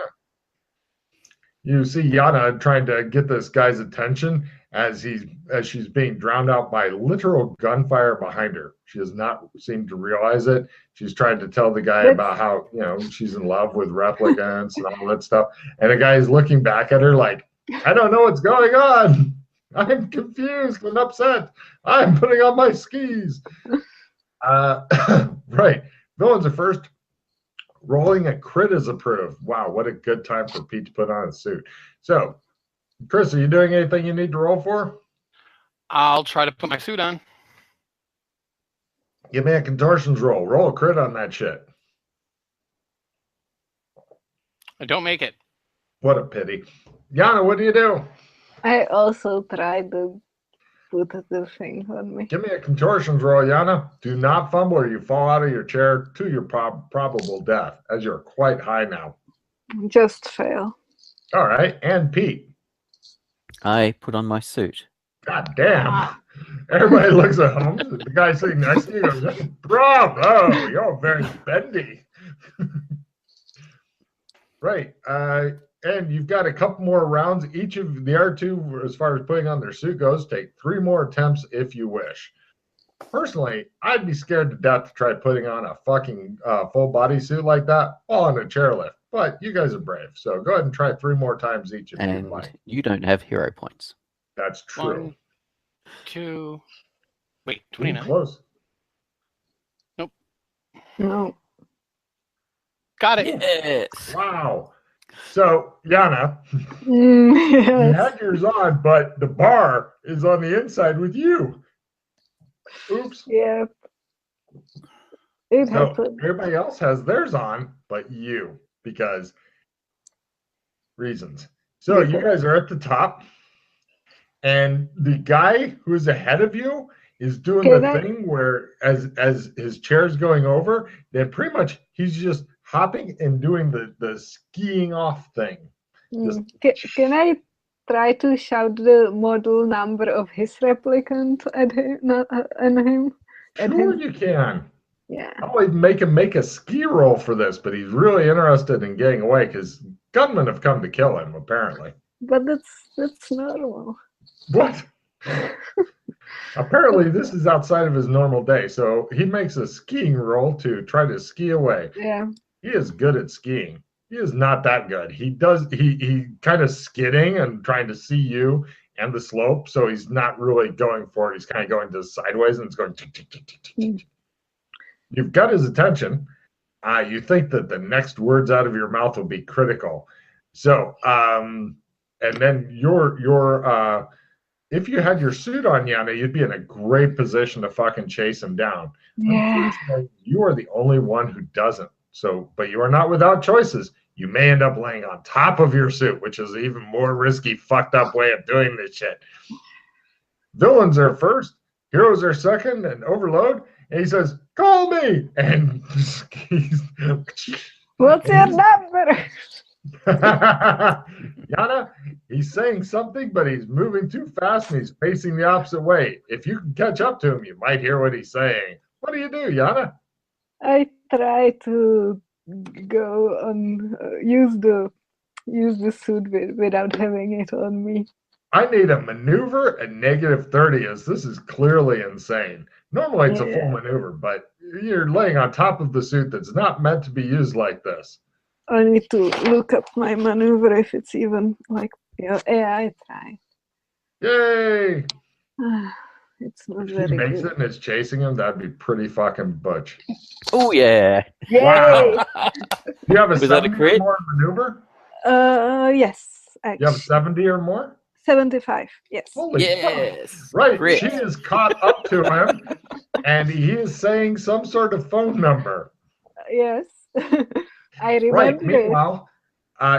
Speaker 3: You see Yana trying to get this guy's attention as she's being drowned out by literal gunfire behind her. She does not seem to realize it. She's trying to tell the guy about how, she's in love with replicants and all that stuff. And the guy is looking back at her like, I don't know what's going on. I'm confused and upset. I'm putting on my skis. Right. Villains are first. Rolling a crit is approved. Wow, what a good time for Pete to put on a suit. So, Chris, are you doing anything you need to roll for?
Speaker 4: I'll try to put my suit on.
Speaker 3: Give me a contortions roll. Roll a crit on that shit.
Speaker 4: I don't make it.
Speaker 3: What a pity. Yana, what do you do?
Speaker 1: I also tried to put the thing on me.
Speaker 3: Give me a contortions roll, Yana. Do not fumble or you fall out of your chair to your probable death, as you're quite high now.
Speaker 1: Just fail.
Speaker 3: All right, and Pete.
Speaker 2: I put on my suit.
Speaker 3: God damn. Everybody looks at him. The guy sitting next to you goes, bravo, you're very bendy. Right. And you've got a couple more rounds. Each of the other two, as far as putting on their suit goes, take 3 more attempts if you wish. Personally, I'd be scared to death to try putting on a fucking full body suit like that while on a chairlift. But you guys are brave, so go ahead and try 3 more times each if you'd like.
Speaker 2: You don't have hero points.
Speaker 3: That's true.
Speaker 4: 1, 2, wait, 29.
Speaker 3: Close.
Speaker 4: Nope.
Speaker 1: No.
Speaker 4: Got it.
Speaker 2: Yes.
Speaker 3: Wow. So, Yana,
Speaker 1: Yes.
Speaker 3: you had yours on, but the bar is on the inside with you. Oops.
Speaker 1: Yep. It happened.
Speaker 3: Everybody else has theirs on, but you, because reasons. So you guys are at the top, and the guy who's ahead of you is doing thing where as his chair's going over, then pretty much he's just hopping and doing the skiing off thing.
Speaker 1: Can I try to shout the model number of his replicant at him?
Speaker 3: Sure, you can.
Speaker 1: Yeah.
Speaker 3: I'll even make him make a ski roll for this, but he's really interested in getting away because gunmen have come to kill him, apparently.
Speaker 1: But that's normal.
Speaker 3: What? Apparently, this is outside of his normal day, so he makes a skiing roll to try to ski away.
Speaker 1: Yeah.
Speaker 3: He is good at skiing. He is not that good. He kind of skidding and trying to see you and the slope, so he's not really going for it. He's kind of going to sideways and it's going. You've got his attention. You think that the next words out of your mouth will be critical. So, and then if you had your suit on, Yana, you'd be in a great position to fucking chase him down.
Speaker 1: Yeah.
Speaker 3: Unfortunately, you are the only one who doesn't. So, but you are not without choices. You may end up laying on top of your suit, which is an even more risky, fucked up way of doing this shit. Villains are first, heroes are second, and overload. And he says, "Call me!" And
Speaker 1: what's your number?
Speaker 3: Yana, he's saying something, but he's moving too fast and he's facing the opposite way. If you can catch up to him, you might hear what he's saying. What do you do, Yana?
Speaker 1: I try to go on use the suit without having it on me.
Speaker 3: I need a maneuver at -30, as this is clearly insane. Normally it's a full maneuver, but you're laying on top of the suit that's not meant to be used like this.
Speaker 1: I need to look up my maneuver if it's even like, yeah, I try.
Speaker 3: Yay!
Speaker 1: It's not
Speaker 3: If
Speaker 1: very
Speaker 3: he makes
Speaker 1: good.
Speaker 3: it and it's chasing him, that'd be pretty fucking butch.
Speaker 2: Oh yeah.
Speaker 1: Yay!
Speaker 3: Wow. You have a
Speaker 2: Was that a
Speaker 3: 70 or
Speaker 2: crit?
Speaker 3: more maneuver?
Speaker 1: Yes,
Speaker 3: You
Speaker 1: actually.
Speaker 3: have 70 or more?
Speaker 1: 75, yes.
Speaker 3: Holy fuck.
Speaker 2: Yes.
Speaker 3: Right,
Speaker 2: Crit.
Speaker 3: she is caught up to him, and he is saying some sort of phone number.
Speaker 1: Yes. I remember
Speaker 3: Right.
Speaker 1: it.
Speaker 3: Meanwhile,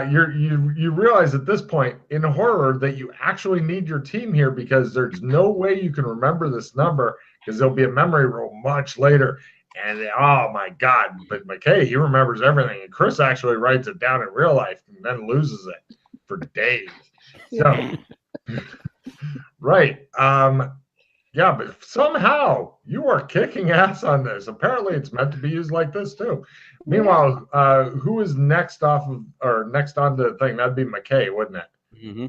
Speaker 3: you realize at this point in horror that you actually need your team here, because there's no way you can remember this number, because there'll be a memory roll much later. And oh my God! But McKay, he remembers everything, and Chris actually writes it down in real life and then loses it for days. So, right. Yeah, but somehow you are kicking ass on this. Apparently, it's meant to be used like this too. Meanwhile, who is next onto the thing? That'd be McKay, wouldn't it?
Speaker 2: Mm-hmm.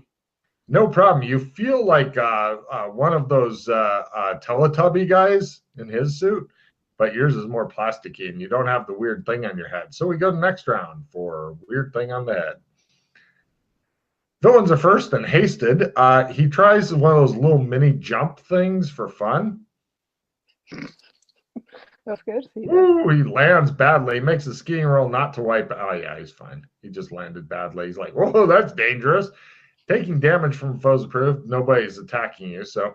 Speaker 3: No problem. You feel like one of those Teletubby guys in his suit, but yours is more plasticky, and you don't have the weird thing on your head. So we go to the next round for weird thing on the head. Villains are first and hasted. He tries one of those little mini jump things for fun.
Speaker 1: Of course.
Speaker 3: Ooh, he lands badly. He makes a skiing roll not to wipe. Oh, yeah, he's fine. He just landed badly. He's like, whoa, that's dangerous. Taking damage from foes approved. Nobody's attacking you. So,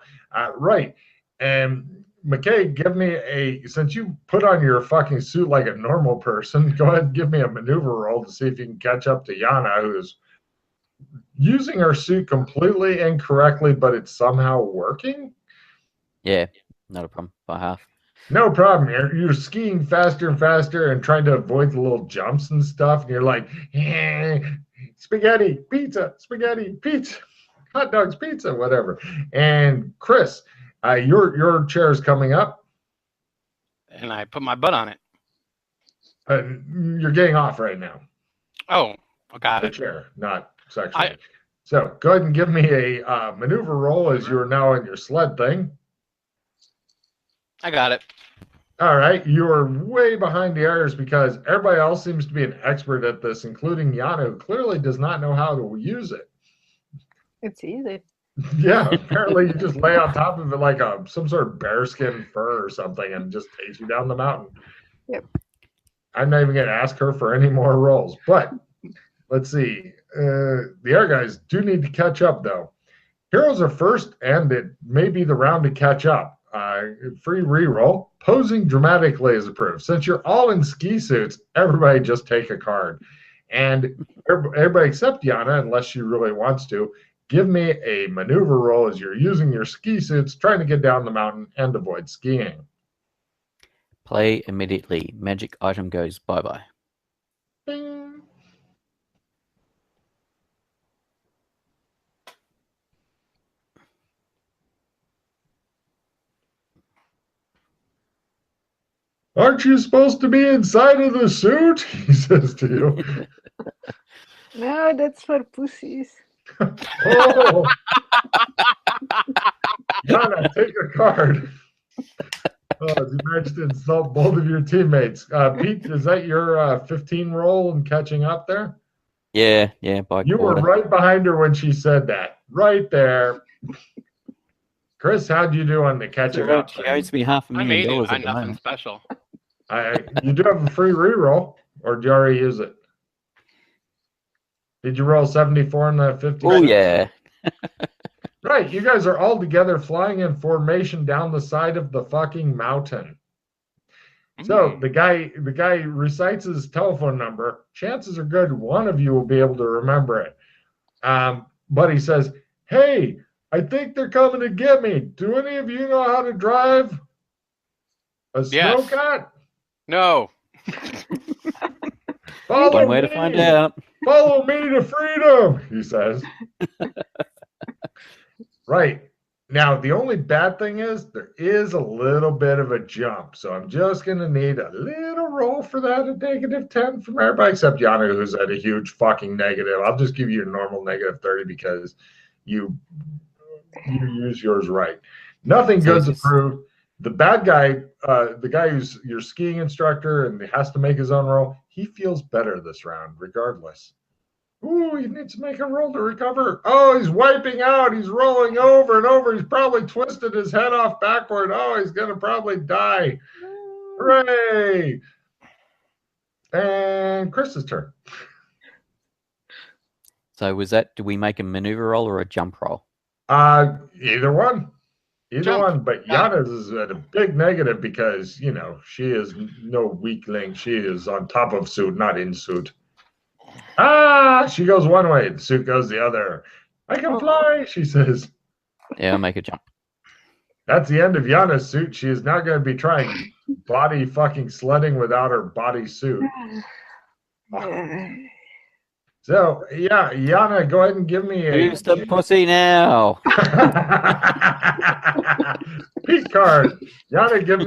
Speaker 3: right. And McKay, give me since you put on your fucking suit like a normal person, go ahead and give me a maneuver roll to see if you can catch up to Yana, who's using her suit completely incorrectly, but it's somehow working.
Speaker 2: Yeah, not a problem. By half.
Speaker 3: No problem. You're skiing faster and faster and trying to avoid the little jumps and stuff. And you're like, spaghetti, pizza, hot dogs, pizza, whatever. And Chris, your chair is coming up.
Speaker 4: And I put my butt on it.
Speaker 3: You're getting off right now.
Speaker 4: Oh, got
Speaker 3: The
Speaker 4: it.
Speaker 3: chair, not sexually. So go ahead and give me a maneuver roll as you're now in your sled thing.
Speaker 4: I got it.
Speaker 3: All right, you are way behind the others because everybody else seems to be an expert at this, including Yana, who clearly does not know how to use it.
Speaker 1: It's easy.
Speaker 3: Yeah, apparently you just lay on top of it like some sort of bearskin fur or something and just takes you down the mountain.
Speaker 1: Yep.
Speaker 3: I'm not even going to ask her for any more rolls, but let's see. The other guys do need to catch up, though. Heroes are first, and it may be the round to catch up. Free reroll. Posing dramatically is approved. Since you're all in ski suits, everybody just take a card. And everybody except Yana, unless she really wants to, give me a maneuver roll as you're using your ski suits, trying to get down the mountain and avoid skiing.
Speaker 2: Play immediately. Magic item goes bye-bye.
Speaker 3: Bing. Aren't you supposed to be inside of the suit? He says to you.
Speaker 1: No, that's for pussies.
Speaker 3: Oh. Yana, take a card. You managed to insult both of your teammates. Pete, is that your 15 roll and catching up there?
Speaker 2: Yeah, by
Speaker 3: You
Speaker 2: quarter.
Speaker 3: were right behind her when she said that. Right there. Chris, how'd you do on the catching up?
Speaker 2: She owes me $500,000
Speaker 4: I
Speaker 2: at the
Speaker 4: nothing
Speaker 2: moment.
Speaker 4: special.
Speaker 3: You do have a free reroll, or did you already use it? Did you roll 74 in the 50?
Speaker 2: Oh, yeah.
Speaker 3: Right, you guys are all together flying in formation down the side of the fucking mountain. So the guy recites his telephone number. Chances are good one of you will be able to remember it. But he says, "Hey, I think they're coming to get me. Do any of you know how to drive a snowcat?"
Speaker 4: No.
Speaker 2: One way to find out.
Speaker 3: Follow me to freedom, he says. Right. Now, the only bad thing is there is a little bit of a jump. So I'm just going to need a little roll for that, a -10 from everybody except Yana, who's at a huge fucking negative. I'll just give you a normal -30 because you use yours right. Nothing good's approved. The bad guy, the guy who's your skiing instructor and has to make his own roll, he feels better this round regardless. Ooh, he needs to make a roll to recover. Oh, he's wiping out. He's rolling over and over. He's probably twisted his head off backward. Oh, he's going to probably die. Hooray! And Chris's turn.
Speaker 2: So do we make a maneuver roll or a jump roll?
Speaker 3: Either one. Either one. But Yana's is at a big negative because, she is no weakling. She is on top of suit, not in suit. She goes one way, the suit goes the other. I can fly, she says.
Speaker 2: Yeah, I'll make a jump.
Speaker 3: That's the end of Yana's suit. She is not going to be trying body fucking sledding without her body suit. So, yeah, Yana, go ahead and give me a...
Speaker 2: Who's the pussy now?
Speaker 3: Pete card. Yana, give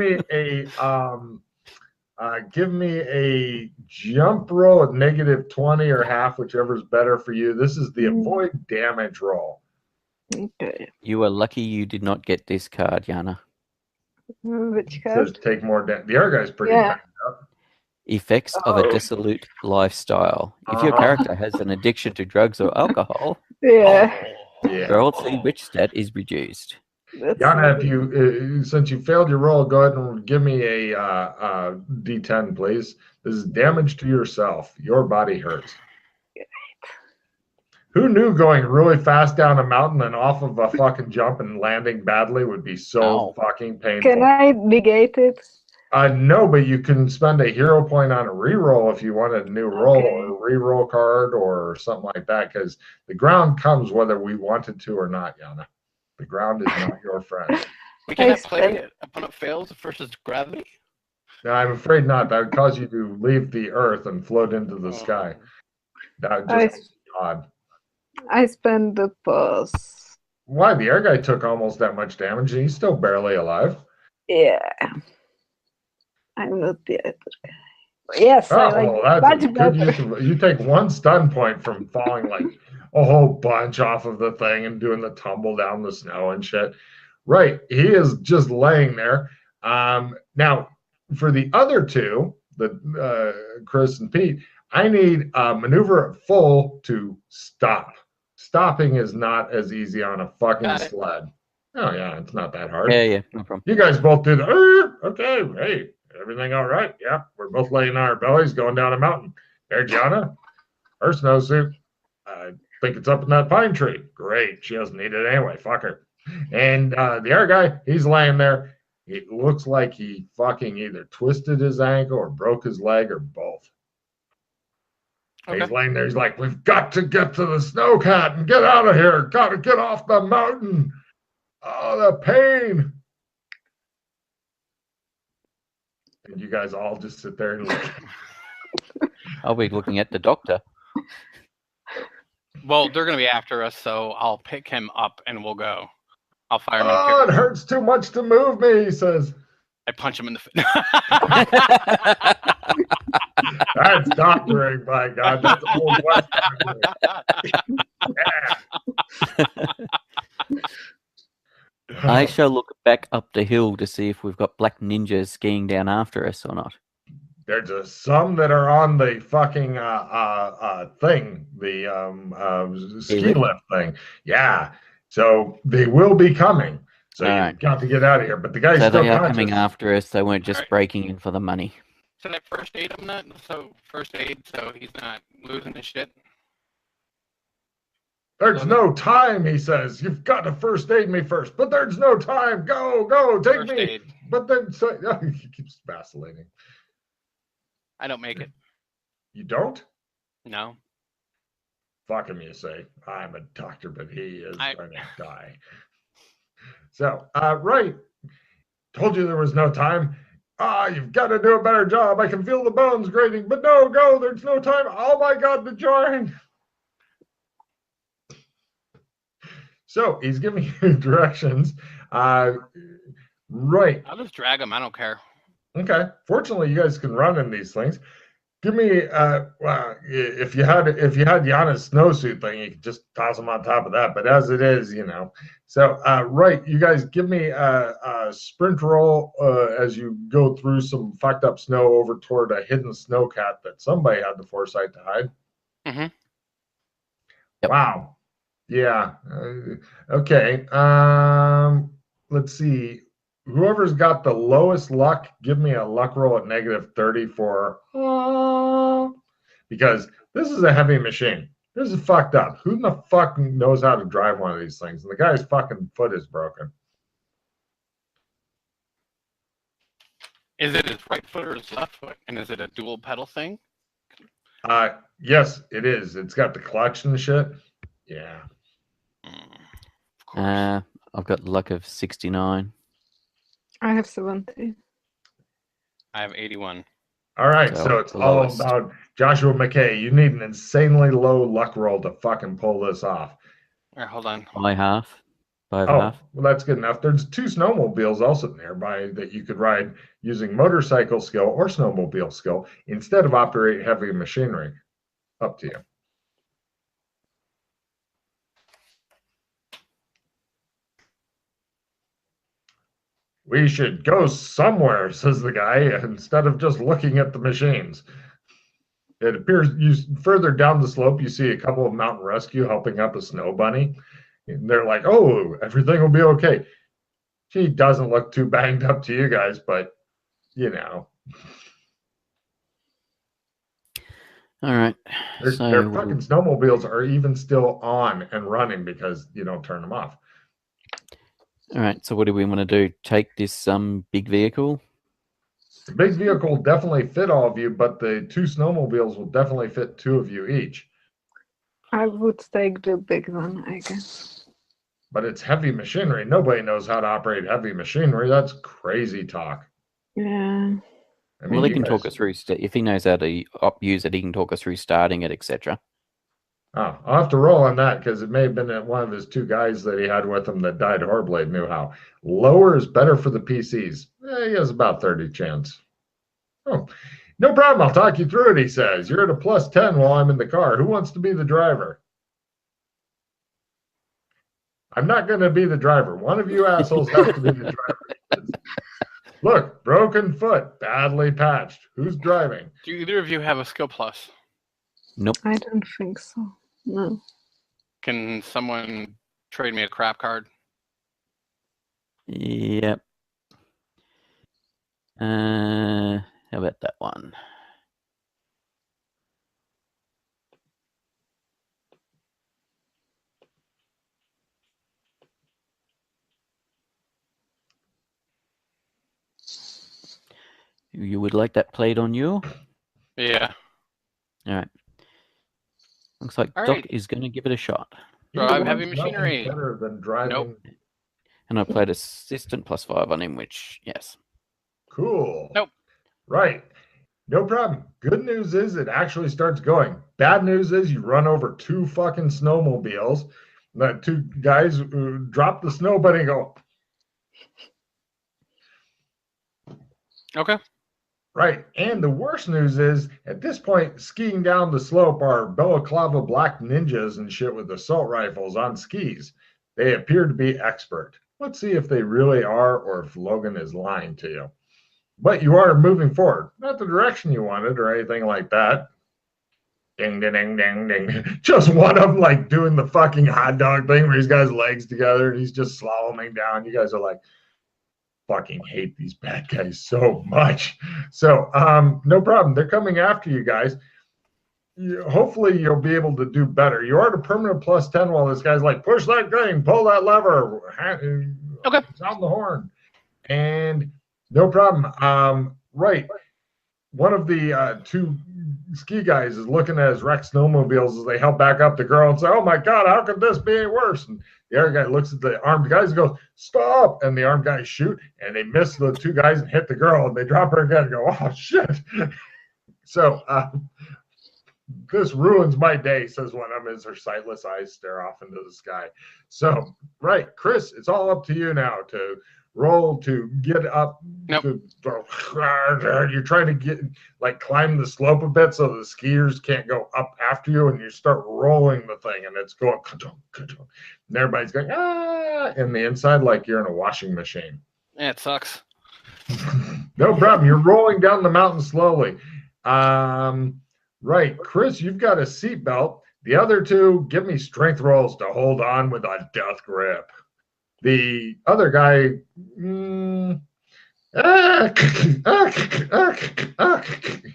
Speaker 3: me a jump roll at -20 or half, whichever's better for you. This is the avoid damage roll.
Speaker 1: Okay.
Speaker 2: You are lucky you did not get this card, Yana.
Speaker 1: Which
Speaker 3: It
Speaker 1: card?
Speaker 3: says take more damage. The other guy's pretty banged up.
Speaker 2: Effects of a dissolute lifestyle. If your character has an addiction to drugs or alcohol, roll see which stat is reduced.
Speaker 3: Yana, if you since you failed your roll, go ahead and give me a D10, please. This is damage to yourself. Your body hurts. Who knew going really fast down a mountain and off of a fucking jump and landing badly would be so fucking painful?
Speaker 1: Can I negate it?
Speaker 3: No, but you can spend a hero point on a reroll if you want a new roll or a reroll card or something like that, because the ground comes whether we wanted to or not, Yana. The ground is not your friend.
Speaker 4: We cannot play it. Opponent fails versus gravity?
Speaker 3: No, I'm afraid not. That would cause you to leave the earth and float into the sky. That would just be odd.
Speaker 1: I spend the pulse.
Speaker 3: Why? The air guy took almost that much damage and he's still barely alive.
Speaker 1: Yeah. I'm not the other guy. Yes,
Speaker 3: that's much better. You take one stun point from falling like a whole bunch off of the thing and doing the tumble down the snow and shit. Right. He is just laying there. Now, for the other two, Chris and Pete, I need a maneuver at full to stop. Stopping is not as easy on a fucking sled. Oh, yeah, it's not that hard.
Speaker 2: Yeah, no problem.
Speaker 3: You guys both do the, okay, hey, everything all right? Yeah, we're both laying on our bellies going down a mountain. There, Gianna, her snowsuit. I think it's up in that pine tree. Great, she doesn't need it anyway. Fuck her. And the other guy, he's laying there. It looks like he fucking either twisted his ankle or broke his leg or both. Okay. He's laying there. He's like, we've got to get to the snowcat and get out of here. Got to get off the mountain. Oh, the pain. And you guys all just sit there and look.
Speaker 2: I'll be looking at the doctor.
Speaker 4: Well, they're going to be after us, so I'll pick him up and we'll go. I'll fire him.
Speaker 3: Oh, it hurts too much to move me, he says.
Speaker 4: I punch him in the face.
Speaker 3: That's doctoring, by God. That's old West doctoring.
Speaker 2: I shall look back up the hill to see if we've got black ninjas skiing down after us or not.
Speaker 3: There's some that are on the fucking thing, the ski lift thing. Yeah. So they will be coming. So you've got to get out of here. But the guy's still
Speaker 2: they are
Speaker 3: conscious.
Speaker 2: coming after us. They weren't just breaking in for the money.
Speaker 4: Can I first aid him then? So first aid, so he's not losing his shit.
Speaker 3: There's no time, he says. You've got to first aid me first. But there's no time. Go, take
Speaker 4: First
Speaker 3: me.
Speaker 4: aid.
Speaker 3: But then he keeps vacillating.
Speaker 4: I don't make it.
Speaker 3: You don't?
Speaker 4: No.
Speaker 3: Fuck him, you say. I'm a doctor, but he is going to die. So, right. Told you there was no time. You've got to do a better job. I can feel the bones grating, but no, go. There's no time. Oh my God, the jarring. So he's giving you directions. Right.
Speaker 4: I'll just drag him. I don't care.
Speaker 3: Okay. Fortunately, you guys can run in these things. Give me if you had Yana's snowsuit thing, you could just toss him on top of that. But as it is, So right, you guys give me a sprint roll as you go through some fucked up snow over toward a hidden snowcat that somebody had the foresight to hide.
Speaker 4: Mm-hmm.
Speaker 2: Yep.
Speaker 3: Wow. Yeah. Okay. Let's see. Whoever's got the lowest luck, give me a luck roll at -30 for because this is a heavy machine. This is fucked up. Who in the fuck knows how to drive one of these things? And the guy's fucking foot is broken.
Speaker 4: Is it his right foot or his left foot? And is it a dual pedal thing?
Speaker 3: Yes, it is. It's got the clutch and shit. Yeah.
Speaker 4: Of course.
Speaker 2: I've got luck of 69.
Speaker 1: I have 70.
Speaker 4: I have 81.
Speaker 3: All right, so it's all about Joshua McKay. You need an insanely low luck roll to fucking pull this off.
Speaker 4: All right, hold on.
Speaker 2: By half. By
Speaker 3: Oh,
Speaker 2: half.
Speaker 3: well, that's good enough. There's 2 snowmobiles also nearby that you could ride using motorcycle skill or snowmobile skill instead of operate heavy machinery. Up to you. We should go somewhere, says the guy, instead of just looking at the machines. It appears further down the slope, you see a couple of mountain rescue helping up a snow bunny. And they're like, oh, everything will be okay. She doesn't look too banged up to you guys, but,
Speaker 2: All right.
Speaker 3: Their fucking snowmobiles are even still on and running because you don't turn them off.
Speaker 2: All right, so what do we want to do? Take this big vehicle?
Speaker 3: The big vehicle will definitely fit all of you, but the 2 snowmobiles will definitely fit 2 of you each.
Speaker 1: I would take the big one, I guess.
Speaker 3: But it's heavy machinery. Nobody knows how to operate heavy machinery. That's crazy talk.
Speaker 1: Yeah.
Speaker 3: I mean,
Speaker 2: Well, he can talk us through. If he knows how to use it, he can talk us through starting it, etc.
Speaker 3: Oh, I'll have to roll on that because it may have been one of his 2 guys that he had with him that died horribly knew how. Lower is better for the PCs. He has about 30 chance. Oh, no problem. I'll talk you through it, he says. You're at a +10 while I'm in the car. Who wants to be the driver? I'm not going to be the driver. One of you assholes has to be the driver. Look, broken foot, badly patched. Who's driving?
Speaker 4: Do either of you have a skill plus?
Speaker 2: Nope.
Speaker 1: I don't think so. No.
Speaker 4: Can someone trade me a crap card?
Speaker 2: Yep. How about that one? You would like that played on you?
Speaker 4: Yeah.
Speaker 2: All right. Looks like
Speaker 4: All
Speaker 2: Doc
Speaker 4: right.
Speaker 2: is going to give it a shot.
Speaker 4: Drive heavy machinery.
Speaker 3: Better than driving.
Speaker 4: Nope.
Speaker 2: And I played assistant +5 on him, which, yes.
Speaker 3: Cool.
Speaker 4: Nope.
Speaker 3: Right. No problem. Good news is it actually starts going. Bad news is you run over 2 fucking snowmobiles. The 2 guys drop the snow bunny and go.
Speaker 4: Okay.
Speaker 3: Right. And the worst news is at this point, skiing down the slope are balaclava black ninjas and shit with assault rifles on skis. They appear to be expert. Let's see if they really are or if Logan is lying to you. But you are moving forward, not the direction you wanted or anything like that. Ding, ding, ding, ding, ding. Just one of them like doing the fucking hot dog thing where he's got his legs together and he's just slaloming down. You guys are like, fucking hate these bad guys so much. So no problem. They're coming after you guys. Hopefully you'll be able to do better. You are at a permanent +10 while this guy's like, push that thing, pull that lever.
Speaker 4: Okay.
Speaker 3: Sound the horn. And no problem. Right. One of the two ski guys is looking at his wrecked snowmobiles as they help back up the girl and say, oh my God, how could this be any worse? And the other guy looks at the armed guys and goes, stop. And the armed guys shoot and they miss the two guys and hit the girl and they drop her again and go, oh shit. So this ruins my day, says one of them as her sightless eyes stare off into the sky. So, right, Chris, it's all up to you now to roll to get up.
Speaker 4: Nope.
Speaker 3: You're trying to get climb the slope a bit so the skiers can't go up after you, and you start rolling the thing and it's going and everybody's going in the inside like you're in a washing machine.
Speaker 4: Yeah, it sucks.
Speaker 3: No problem. You're rolling down the mountain slowly. Right, Chris, you've got a seatbelt. The other two, give me strength rolls to hold on with a death grip. The other guy,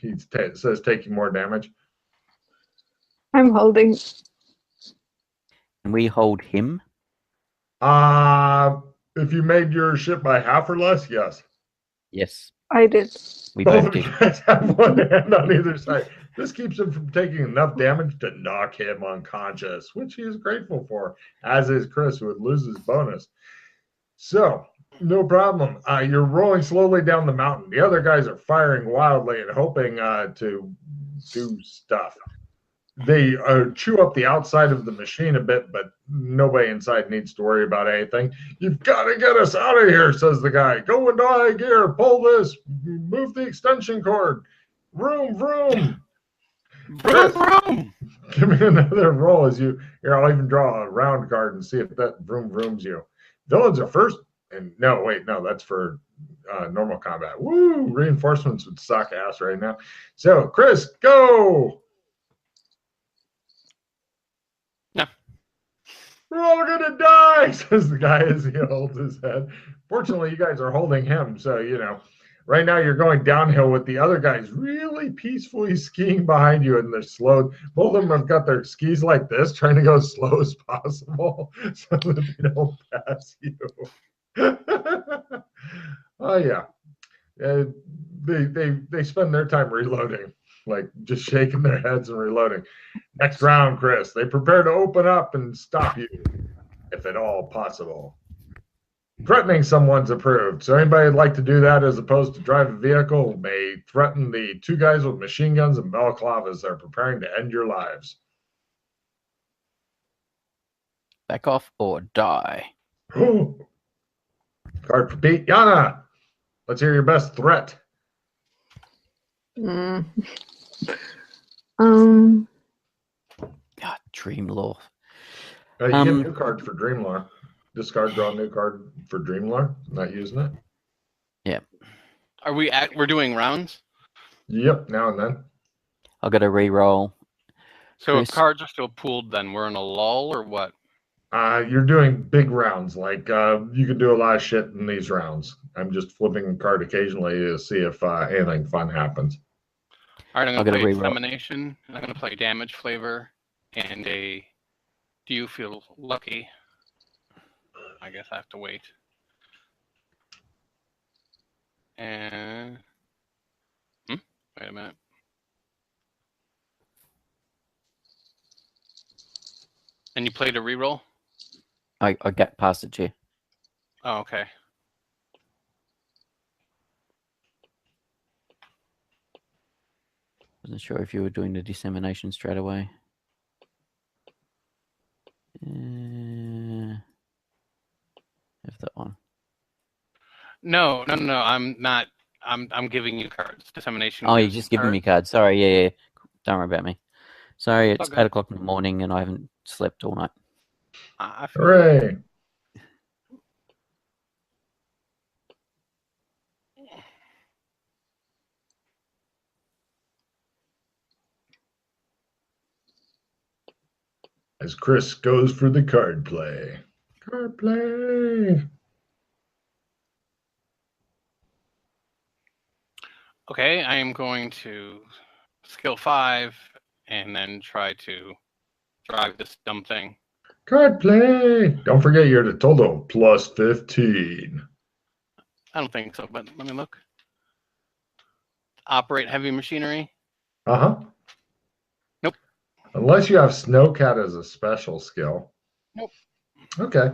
Speaker 3: he says taking more damage.
Speaker 1: I'm holding.
Speaker 2: Can we hold him?
Speaker 3: If you made your ship by half or less, yes.
Speaker 2: Yes.
Speaker 1: I did.
Speaker 2: We
Speaker 3: Both
Speaker 2: both
Speaker 3: of you
Speaker 2: did.
Speaker 3: guys have one hand on either side. This keeps him from taking enough damage to knock him unconscious, which he is grateful for, as is Chris, who would lose his bonus. So, no problem. You're rolling slowly down the mountain. The other guys are firing wildly and hoping to do stuff. They chew up the outside of the machine a bit, but nobody inside needs to worry about anything. You've got to get us out of here, says the guy. Go into high gear, pull this, move the extension cord. Vroom, vroom.
Speaker 4: Vroom, vroom.
Speaker 3: Give me another roll as you, here, I'll even draw a round card and see if that vroom vrooms you. Villains are first, and no, wait, no, that's for normal combat. Woo, reinforcements would suck ass right now. So, Chris, go. We're all gonna die, says the guy as he holds his head. Fortunately, you guys are holding him, so right now you're going downhill with the other guys really peacefully skiing behind you, and they're slow. Both of them have got their skis like this, trying to go as slow as possible so that they don't pass you. Oh yeah, they spend their time reloading. Like just shaking their heads and reloading. Next round, Chris. They prepare to open up and stop you, if at all possible. Threatening someone's approved. So anybody would like to do that as opposed to drive a vehicle may threaten the two guys with machine guns and balaclavas that are preparing to end your lives.
Speaker 2: Back off or die.
Speaker 3: Card for Pete. Yana, let's hear your best threat.
Speaker 2: God, Dream Law.
Speaker 3: You get a new card for Dream Law. Discard, draw a new card for Dream Law. Not using it.
Speaker 2: Yeah.
Speaker 4: Are we're doing rounds?
Speaker 3: Yep, now and then.
Speaker 2: I've got to re-roll.
Speaker 4: So
Speaker 2: Chris.
Speaker 4: if cards are still pooled, then we're in a lull or what?
Speaker 3: You're doing big rounds. Like you can do a lot of shit in these rounds. I'm just flipping a card occasionally to see if anything fun happens.
Speaker 4: All right, I'm going to play Dissemination. I'm going to play Damage Flavor and a Do You Feel Lucky? I guess I have to wait. And wait a minute. And you played a reroll?
Speaker 2: I got past it to you.
Speaker 4: Oh, okay.
Speaker 2: Wasn't sure if you were doing the dissemination straight away. Have that one.
Speaker 4: No. I'm not. I'm giving you cards. Dissemination.
Speaker 2: Oh, you're just giving me cards. Sorry, yeah. Don't worry about me. Sorry, it's
Speaker 4: Okay.
Speaker 2: 8 o'clock in the morning and I haven't slept all night.
Speaker 3: Hooray! as Chris goes for the card play. Card play.
Speaker 4: Okay, I am going to skill 5 and then try to drive this dumb thing.
Speaker 3: Card play. Don't forget you're at a total of plus 15.
Speaker 4: I don't think so, but let me look. Operate heavy machinery.
Speaker 3: Uh-huh.
Speaker 4: Nope.
Speaker 3: Unless you have Snowcat as a special skill.
Speaker 4: Nope.
Speaker 3: Okay.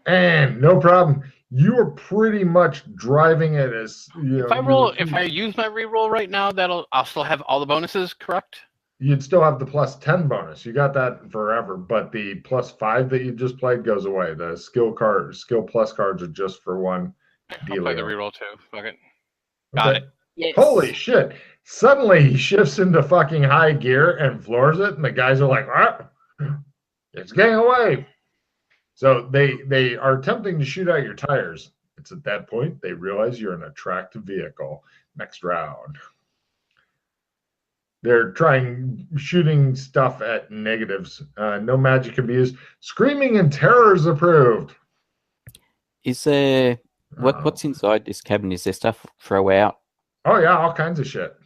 Speaker 3: And no problem. You are pretty much driving it as
Speaker 4: If I use my reroll right now, I'll still have all the bonuses, correct?
Speaker 3: You'd still have the plus 10 bonus. You got that forever, but the plus 5 that you just played goes away. The skill plus cards are just for one.
Speaker 4: I'll play the reroll too. Fuck it. Got it.
Speaker 1: Yes.
Speaker 3: Holy shit. Suddenly he shifts into fucking high gear and floors it, and the guys are like, "Ah, it's getting away." So they are attempting to shoot out your tires. It's at that point they realize you're an attractive vehicle. Next round. They're shooting stuff at negatives. No magic can be used. Screaming and terror is approved.
Speaker 2: Is there what's inside this cabin? Is there stuff throw out?
Speaker 3: Oh yeah, all kinds of shit.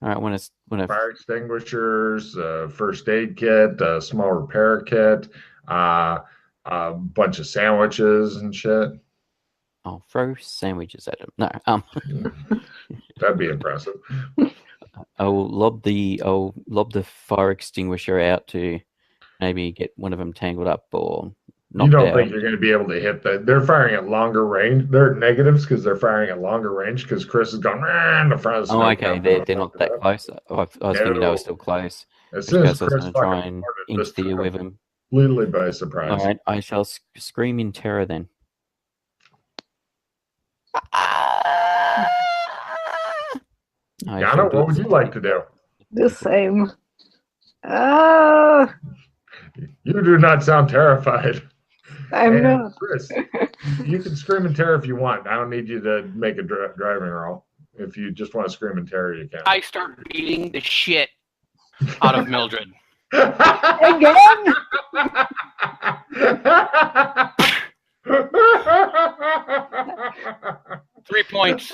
Speaker 2: All right, when a
Speaker 3: Fire extinguishers, first aid kit, a small repair kit, a bunch of sandwiches and shit.
Speaker 2: I'll throw sandwiches at him. No,
Speaker 3: That'd be impressive.
Speaker 2: I'll lob the fire extinguisher out to maybe get one of them tangled up or knocked
Speaker 3: You don't
Speaker 2: out.
Speaker 3: think you're going to be able to hit that? They're firing at longer range. They're negatives because they're firing at longer range because Chris is going in the front of the
Speaker 2: Oh, okay. They're not that close. I was thinking they were still close.
Speaker 3: As soon as
Speaker 2: I was
Speaker 3: Chris
Speaker 2: going to try and
Speaker 3: fucking this
Speaker 2: interfere with him.
Speaker 3: completely by surprise.
Speaker 2: All right, I shall scream in terror then.
Speaker 3: Yana, what would you like to do?
Speaker 1: The same. Ah,
Speaker 3: You do not sound terrified.
Speaker 1: I'm
Speaker 3: And
Speaker 1: not.
Speaker 3: Chris, you can scream in terror if you want. I don't need you to make a driving roll. If you just want to scream in terror, you can.
Speaker 4: I start beating the shit out of Mildred.
Speaker 1: Again?
Speaker 4: 3 points.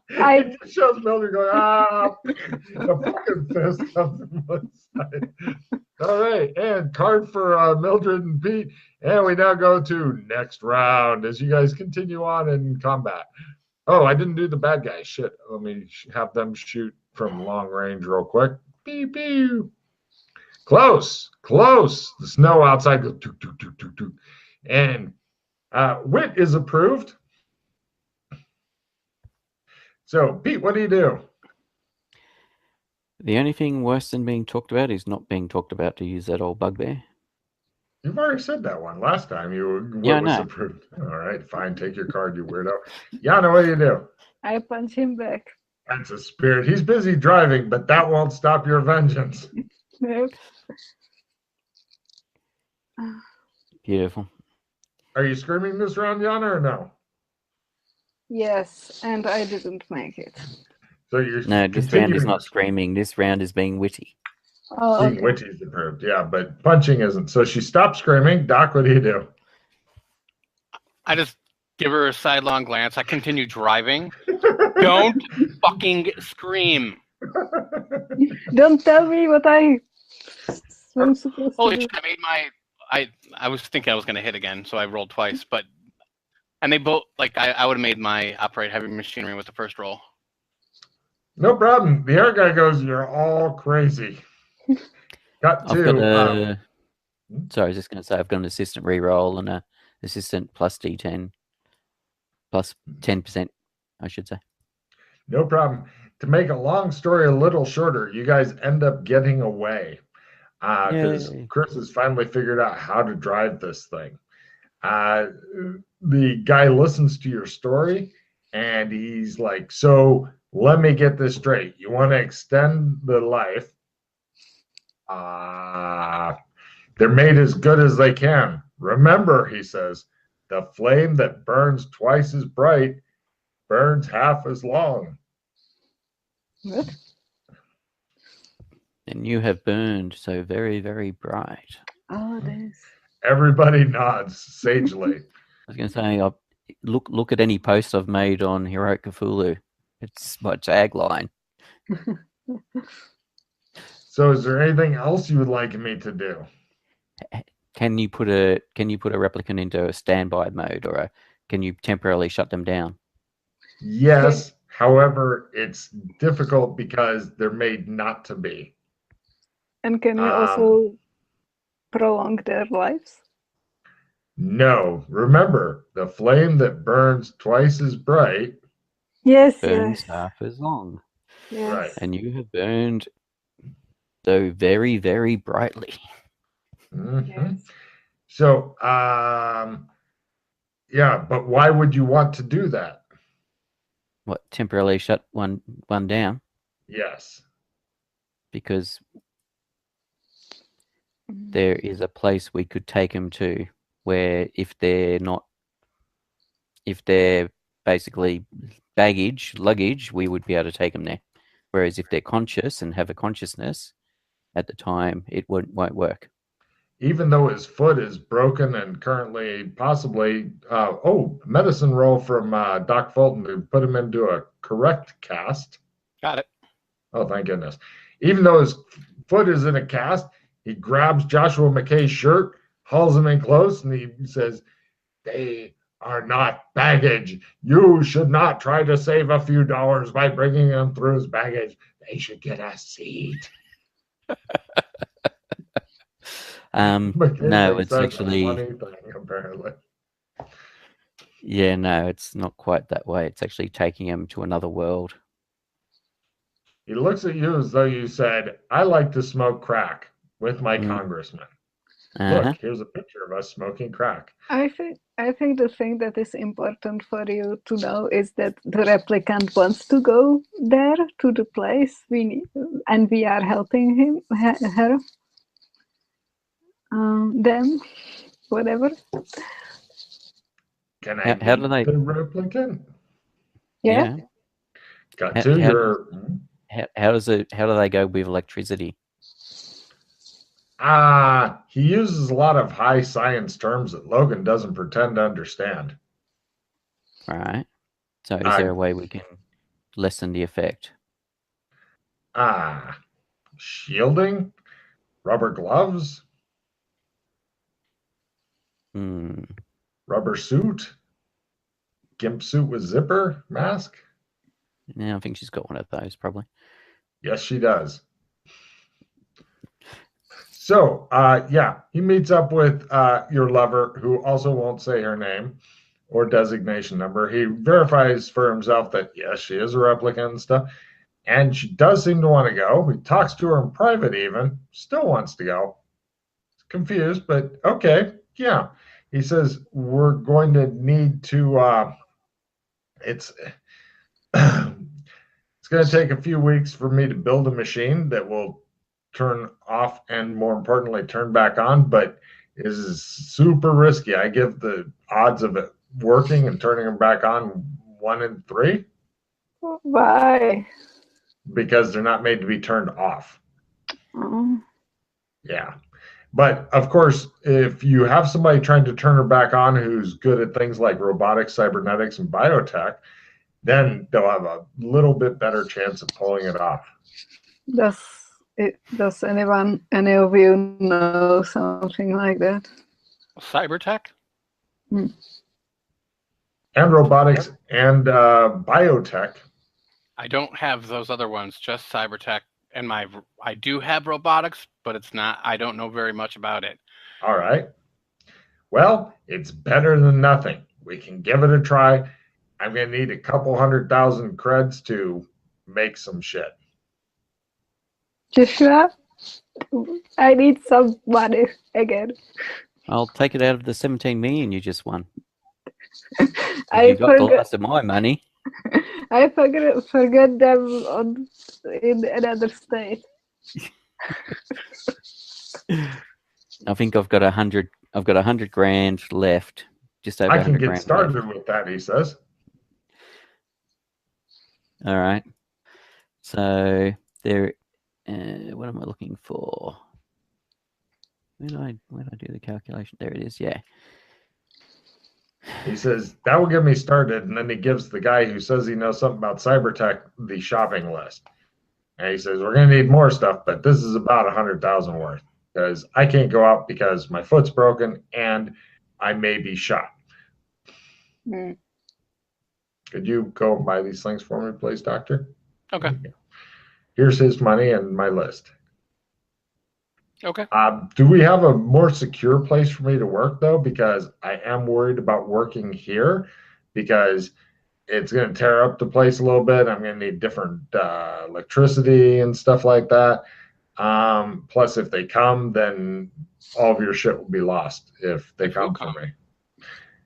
Speaker 3: It just shows Mildred going, the fucking fist comes from one side. All right, and card for Mildred and Pete. And we now go to next round as you guys continue on in combat. Oh, I didn't do the bad guy. Shit. Let me have them shoot from long range real quick. Pew, pew. Close. The snow outside goes toot, toot, toot, toot, toot. And wit is approved. So, Pete, what do you do?
Speaker 2: The only thing worse than being talked about is not being talked about, to use that old bugbear.
Speaker 3: You've already said that one last time.
Speaker 2: Yeah,
Speaker 3: was
Speaker 2: no.
Speaker 3: approved. All right, fine. Take your card, you weirdo. Yana, what do you do?
Speaker 1: I punch him back.
Speaker 3: That's a spirit. He's busy driving, but that won't stop your vengeance.
Speaker 1: Nope.
Speaker 2: Beautiful.
Speaker 3: Are you screaming this round, Yana, or no?
Speaker 1: Yes, and I didn't make it.
Speaker 3: So you're
Speaker 2: No, this round is not screaming. This round is being witty.
Speaker 1: Oh,
Speaker 3: Being
Speaker 1: okay.
Speaker 3: witty is approved, yeah, but punching isn't. So she stopped screaming. Doc, what do you do?
Speaker 4: I just give her a sidelong glance. I continue driving. Don't fucking scream.
Speaker 1: Don't tell me what I'm supposed
Speaker 4: Holy
Speaker 1: to do.
Speaker 4: shit, I was thinking I was gonna hit again, so I rolled twice, and they both I would have made my operate heavy machinery with the first roll.
Speaker 3: No problem. The air guy goes, "You're all crazy." Got
Speaker 2: I've got
Speaker 3: to.
Speaker 2: sorry, I was just going to say I've got an assistant reroll and a assistant plus D10 plus 10%, I should say.
Speaker 3: No problem. To make a long story a little shorter, you guys end up getting away because Chris has finally figured out how to drive this thing. The guy listens to your story and he's like, "So let me get this straight. You want to extend the life? They're made as good as they can. Remember," he says, "the flame that burns twice as bright burns half as long."
Speaker 1: What?
Speaker 2: And you have burned so very, very bright.
Speaker 1: Oh, this.
Speaker 3: Everybody nods sagely.
Speaker 2: I was going to say, look at any post I've made on Heroic Cthulhu. It's my tagline.
Speaker 3: So, is there anything else you would like me to do?
Speaker 2: Can you put a replicant into a standby mode, or can you temporarily shut them down?
Speaker 3: Yes. However, it's difficult because they're made not to be.
Speaker 1: And can we also prolong their lives?
Speaker 3: No. Remember, the flame that burns twice as bright
Speaker 2: burns half as long.
Speaker 1: Yes.
Speaker 3: Right.
Speaker 2: And you have burned so very, very brightly.
Speaker 3: Mm-hmm.
Speaker 1: Yes.
Speaker 3: So, yeah, but why would you want to do that?
Speaker 2: What, temporarily shut one down?
Speaker 3: Yes.
Speaker 2: Because there is a place we could take them to where if they're basically luggage, we would be able to take them there. Whereas if they're conscious and have a consciousness at the time, it won't work.
Speaker 3: Even though his foot is broken and currently possibly, medicine roll from Doc Fulton to put him into a correct cast.
Speaker 4: Got it.
Speaker 3: Oh, thank goodness. Even though his foot is in a cast, he grabs Joshua McKay's shirt, hauls him in close, and he says, "They are not baggage. You should not try to save a few dollars by bringing them through as baggage. They should get a seat."
Speaker 2: No, it's actually
Speaker 3: funny thing, apparently.
Speaker 2: Yeah, no, it's not quite that way. It's actually taking him to another world.
Speaker 3: He looks at you as though you said, "I like to smoke crack with my congressman." Look, here's a picture of us smoking crack.
Speaker 1: I think the thing that is important for you to know is that the replicant wants to go there to the place we need, and we are helping her. Them, whatever.
Speaker 3: Can I
Speaker 2: how do they
Speaker 3: the replicant?
Speaker 1: Yeah.
Speaker 3: Got to your.
Speaker 2: How do they go with electricity?
Speaker 3: He uses a lot of high science terms that Logan doesn't pretend to understand.
Speaker 2: All right. So is there a way we can lessen the effect?
Speaker 3: Shielding, rubber gloves, rubber suit, gimp suit with zipper, mask.
Speaker 2: Yeah, I think she's got one of those probably.
Speaker 3: Yes, she does. So, he meets up with your lover, who also won't say her name or designation number. He verifies for himself that, yes, she is a replicant and stuff. And she does seem to want to go. He talks to her in private even. Still wants to go. Confused, but okay. Yeah. He says, we're going to need to, it's going to take a few weeks for me to build a machine that will turn off and, more importantly, turn back on, but is super risky. I give the odds of it working and turning them back on 1 in 3.
Speaker 1: Why?
Speaker 3: Because they're not made to be turned off.
Speaker 1: Oh.
Speaker 3: Yeah. But of course, if you have somebody trying to turn her back on who's good at things like robotics, cybernetics, and biotech, then they'll have a little bit better chance of pulling it off.
Speaker 1: Does any of you know something like that?
Speaker 4: Cybertech?
Speaker 3: And robotics and biotech.
Speaker 4: I don't have those other ones, just cybertech. And I do have robotics, but it's not, I don't know very much about it.
Speaker 3: All right. Well, it's better than nothing. We can give it a try. I'm going to need a couple 100,000 creds to make some shit.
Speaker 1: Joshua, I need some money again.
Speaker 2: I'll take it out of the 17 million you just won.
Speaker 1: I
Speaker 2: you got the last of my money.
Speaker 1: I forgot them in another state.
Speaker 2: I think I've got 100. I've got 100 grand left. Just over.
Speaker 3: I can
Speaker 2: 100
Speaker 3: get
Speaker 2: grand
Speaker 3: started
Speaker 2: left.
Speaker 3: with that, he says.
Speaker 2: All right. So there What am I looking for? When I do the calculation, there it is. Yeah.
Speaker 3: He says, that will get me started. And then he gives the guy who says he knows something about cybertech the shopping list. And he says, we're going to need more stuff, but this is about 100,000 worth because I can't go out because my foot's broken and I may be shot.
Speaker 1: Mm.
Speaker 3: Could you go buy these things for me, please, doctor?
Speaker 4: Okay.
Speaker 3: Here's his money and my list.
Speaker 4: Okay.
Speaker 3: Do we have a more secure place for me to work, though? Because I am worried about working here because it's going to tear up the place a little bit. I'm going to need different electricity and stuff like that. Plus, if they come, then all of your shit will be lost if they come for me.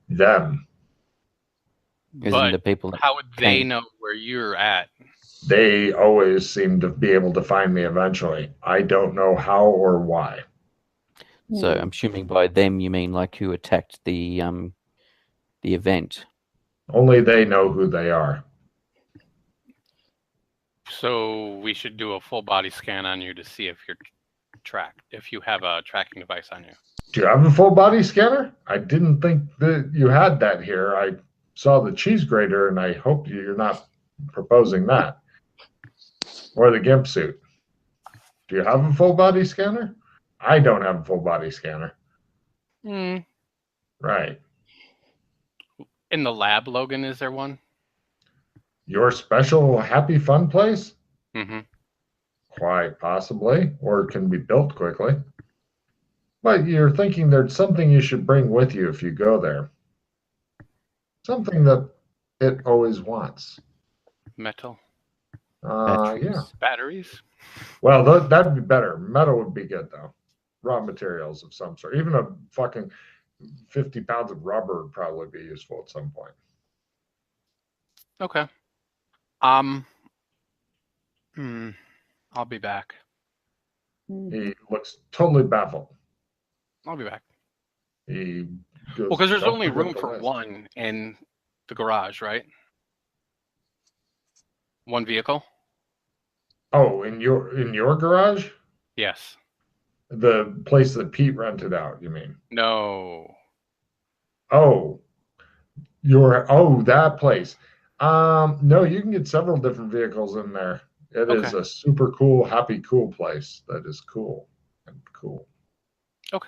Speaker 3: Them.
Speaker 2: Isn't the people
Speaker 4: how would they know where you're at?
Speaker 3: They always seem to be able to find me eventually. I don't know how or why.
Speaker 2: So I'm assuming by them you mean like who attacked the event.
Speaker 3: Only they know who they are.
Speaker 4: So we should do a full body scan on you to see if you're tracked, if you have a tracking device on you.
Speaker 3: Do you have a full body scanner? I didn't think that you had that here. I saw the cheese grater and I hope you're not proposing that. Or the GIMP suit. Do you have a full body scanner? I don't have a full body scanner. Right.
Speaker 4: In the lab, Logan, is there one?
Speaker 3: Your special happy fun place?
Speaker 4: Mm-hmm.
Speaker 3: Quite possibly. Or it can be built quickly. But you're thinking there's something you should bring with you if you go there. Something that it always wants.
Speaker 4: Metal.
Speaker 3: Yeah.
Speaker 4: Batteries?
Speaker 3: Well, that'd be better. Metal would be good, though. Raw materials of some sort. Even a fucking 50 pounds of rubber would probably be useful at some point.
Speaker 4: Okay. I'll be back.
Speaker 3: He looks totally baffled.
Speaker 4: I'll be back.
Speaker 3: He goes,
Speaker 4: well, because there's only room for one in the garage, right? One vehicle?
Speaker 3: Oh, in your garage?
Speaker 4: Yes.
Speaker 3: The place that Pete rented out, you mean?
Speaker 4: No.
Speaker 3: Oh. That place. No, you can get several different vehicles in there. It is a super cool, happy, cool place. That is cool and cool.
Speaker 4: Okay.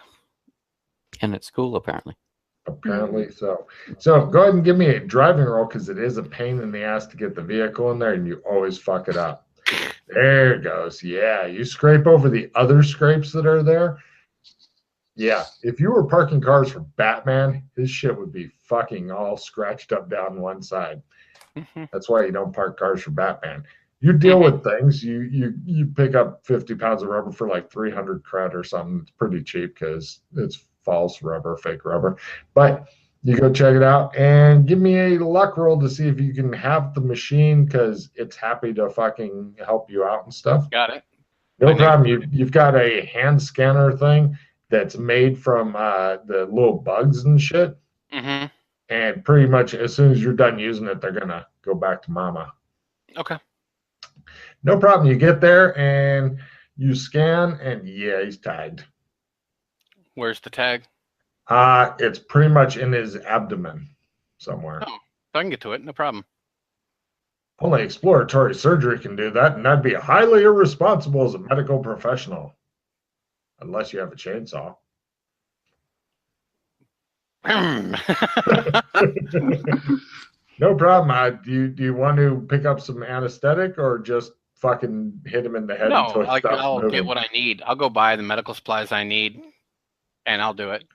Speaker 2: And it's cool, apparently.
Speaker 3: Apparently so. So go ahead and give me a driving roll because it is a pain in the ass to get the vehicle in there and you always fuck it up. There it goes. Yeah, you scrape over the other scrapes that are there. Yeah, if you were parking cars for Batman, his shit would be fucking all scratched up down one side.
Speaker 4: Mm-hmm.
Speaker 3: That's why you don't park cars for Batman. You deal with things. You pick up 50 pounds of rubber for like 300 cred or something. It's pretty cheap because it's false rubber, fake rubber. But you go check it out and give me a luck roll to see if you can have the machine because it's happy to fucking help you out and stuff.
Speaker 4: Got it.
Speaker 3: No problem. You've got a hand scanner thing that's made from the little bugs and shit.
Speaker 4: Mm-hmm.
Speaker 3: And pretty much as soon as you're done using it, they're going to go back to mama.
Speaker 4: Okay.
Speaker 3: No problem. You get there and you scan and yeah, he's tagged.
Speaker 4: Where's the tag?
Speaker 3: It's pretty much in his abdomen somewhere.
Speaker 4: Oh, I can get to it. No problem.
Speaker 3: Only exploratory surgery can do that, and that'd be highly irresponsible as a medical professional. Unless you have a chainsaw. No problem. Do you want to pick up some anesthetic or just fucking hit him in the head?
Speaker 4: No,
Speaker 3: until he stops
Speaker 4: I'll
Speaker 3: moving?
Speaker 4: get what I need. I'll go buy the medical supplies I need, and I'll do it.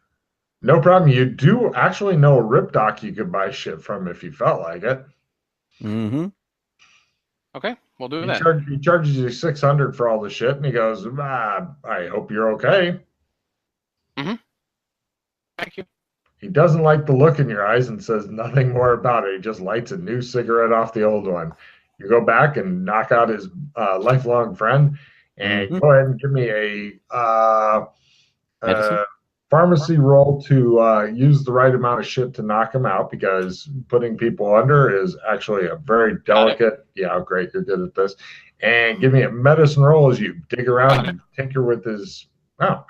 Speaker 3: No problem. You do actually know a rip doc you could buy shit from if you felt like it.
Speaker 2: Mm-hmm.
Speaker 4: Okay, we'll do that.
Speaker 3: He charges you $600 for all the shit, and he goes, I hope you're okay.
Speaker 4: Mm-hmm. Thank you.
Speaker 3: He doesn't like the look in your eyes and says nothing more about it. He just lights a new cigarette off the old one. You go back and knock out his lifelong friend, and go ahead and give me a pharmacy roll to use the right amount of shit to knock him out, because putting people under is actually a very delicate. Yeah, great, you're good at this. and give me a medicine roll as you dig around and tinker with his. Oh,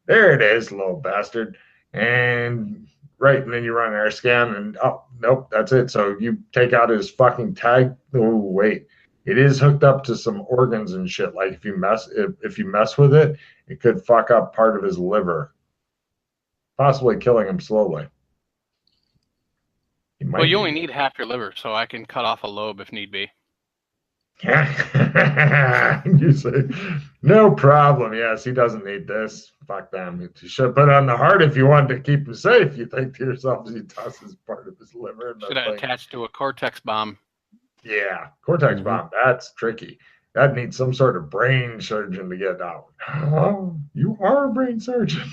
Speaker 3: there it is, little bastard. And right, and then you run an air scan, and oh, nope, that's it. So you take out his fucking tag. Oh, wait. It is hooked up to some organs and shit. Like if you mess with it, it could fuck up part of his liver, possibly killing him slowly.
Speaker 4: Well, you only need half your liver, so I can cut off a lobe if need be.
Speaker 3: You say, no problem. Yes, he doesn't need this. Fuck them. You should put on the heart if you want to keep him safe. You think to yourself as he tosses part of his liver.
Speaker 4: Should I attach to a cortex bomb?
Speaker 3: Yeah, cortex bomb. That's tricky. That needs some sort of brain surgeon to get out. Oh, you are a brain surgeon.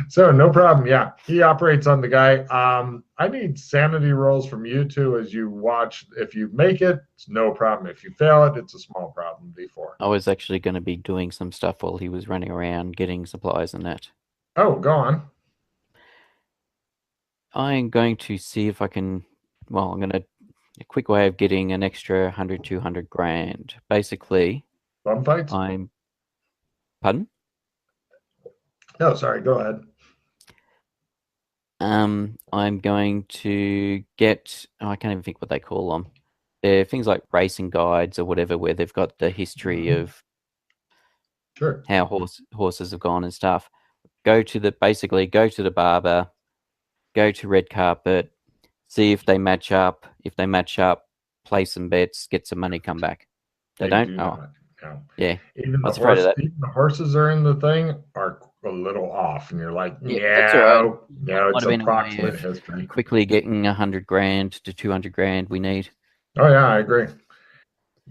Speaker 3: So no problem. Yeah, he operates on the guy. I need sanity rolls from you two as you watch. If you make it, it's no problem. If you fail it, it's a small problem. D4.
Speaker 2: I was actually going to be doing some stuff while he was running around getting supplies and that.
Speaker 3: Oh, go on.
Speaker 2: I'm going to see if I can. Well, I'm going to. A quick way of getting an extra 100, 200 grand. Basically,
Speaker 3: bum fights?
Speaker 2: Pardon?
Speaker 3: No, sorry, go ahead.
Speaker 2: I'm going to get, I can't even think what they call them. They're things like racing guides or whatever, where they've got the history of how horses have gone and stuff. Basically go to the barber, go to red carpet, see if they match up. If they match up, play some bets, get some money, come back. They don't?
Speaker 3: No.
Speaker 2: Yeah.
Speaker 3: Even the horses are in the thing are a little off, and you're like,
Speaker 2: that's right.
Speaker 3: No, it's approximate history.
Speaker 2: Quickly getting 100 grand to 200 grand we need.
Speaker 3: Oh, yeah, I agree.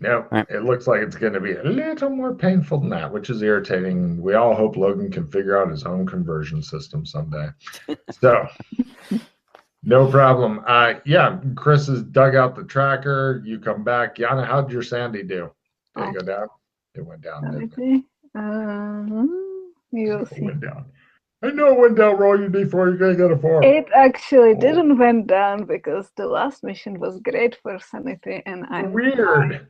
Speaker 3: No, It looks like it's going to be a little more painful than that, which is irritating. We all hope Logan can figure out his own conversion system someday. So... No problem. Yeah, Chris has dug out the tracker. You come back. Yana, how did your Sandy do? Did it go down? It went down, didn't it?
Speaker 1: You'll see.
Speaker 3: It went down. I know it went down. Roll your D4. You're going to get a 4.
Speaker 1: It actually didn't went down because the last mission was great for sanity, and I'm
Speaker 3: weird.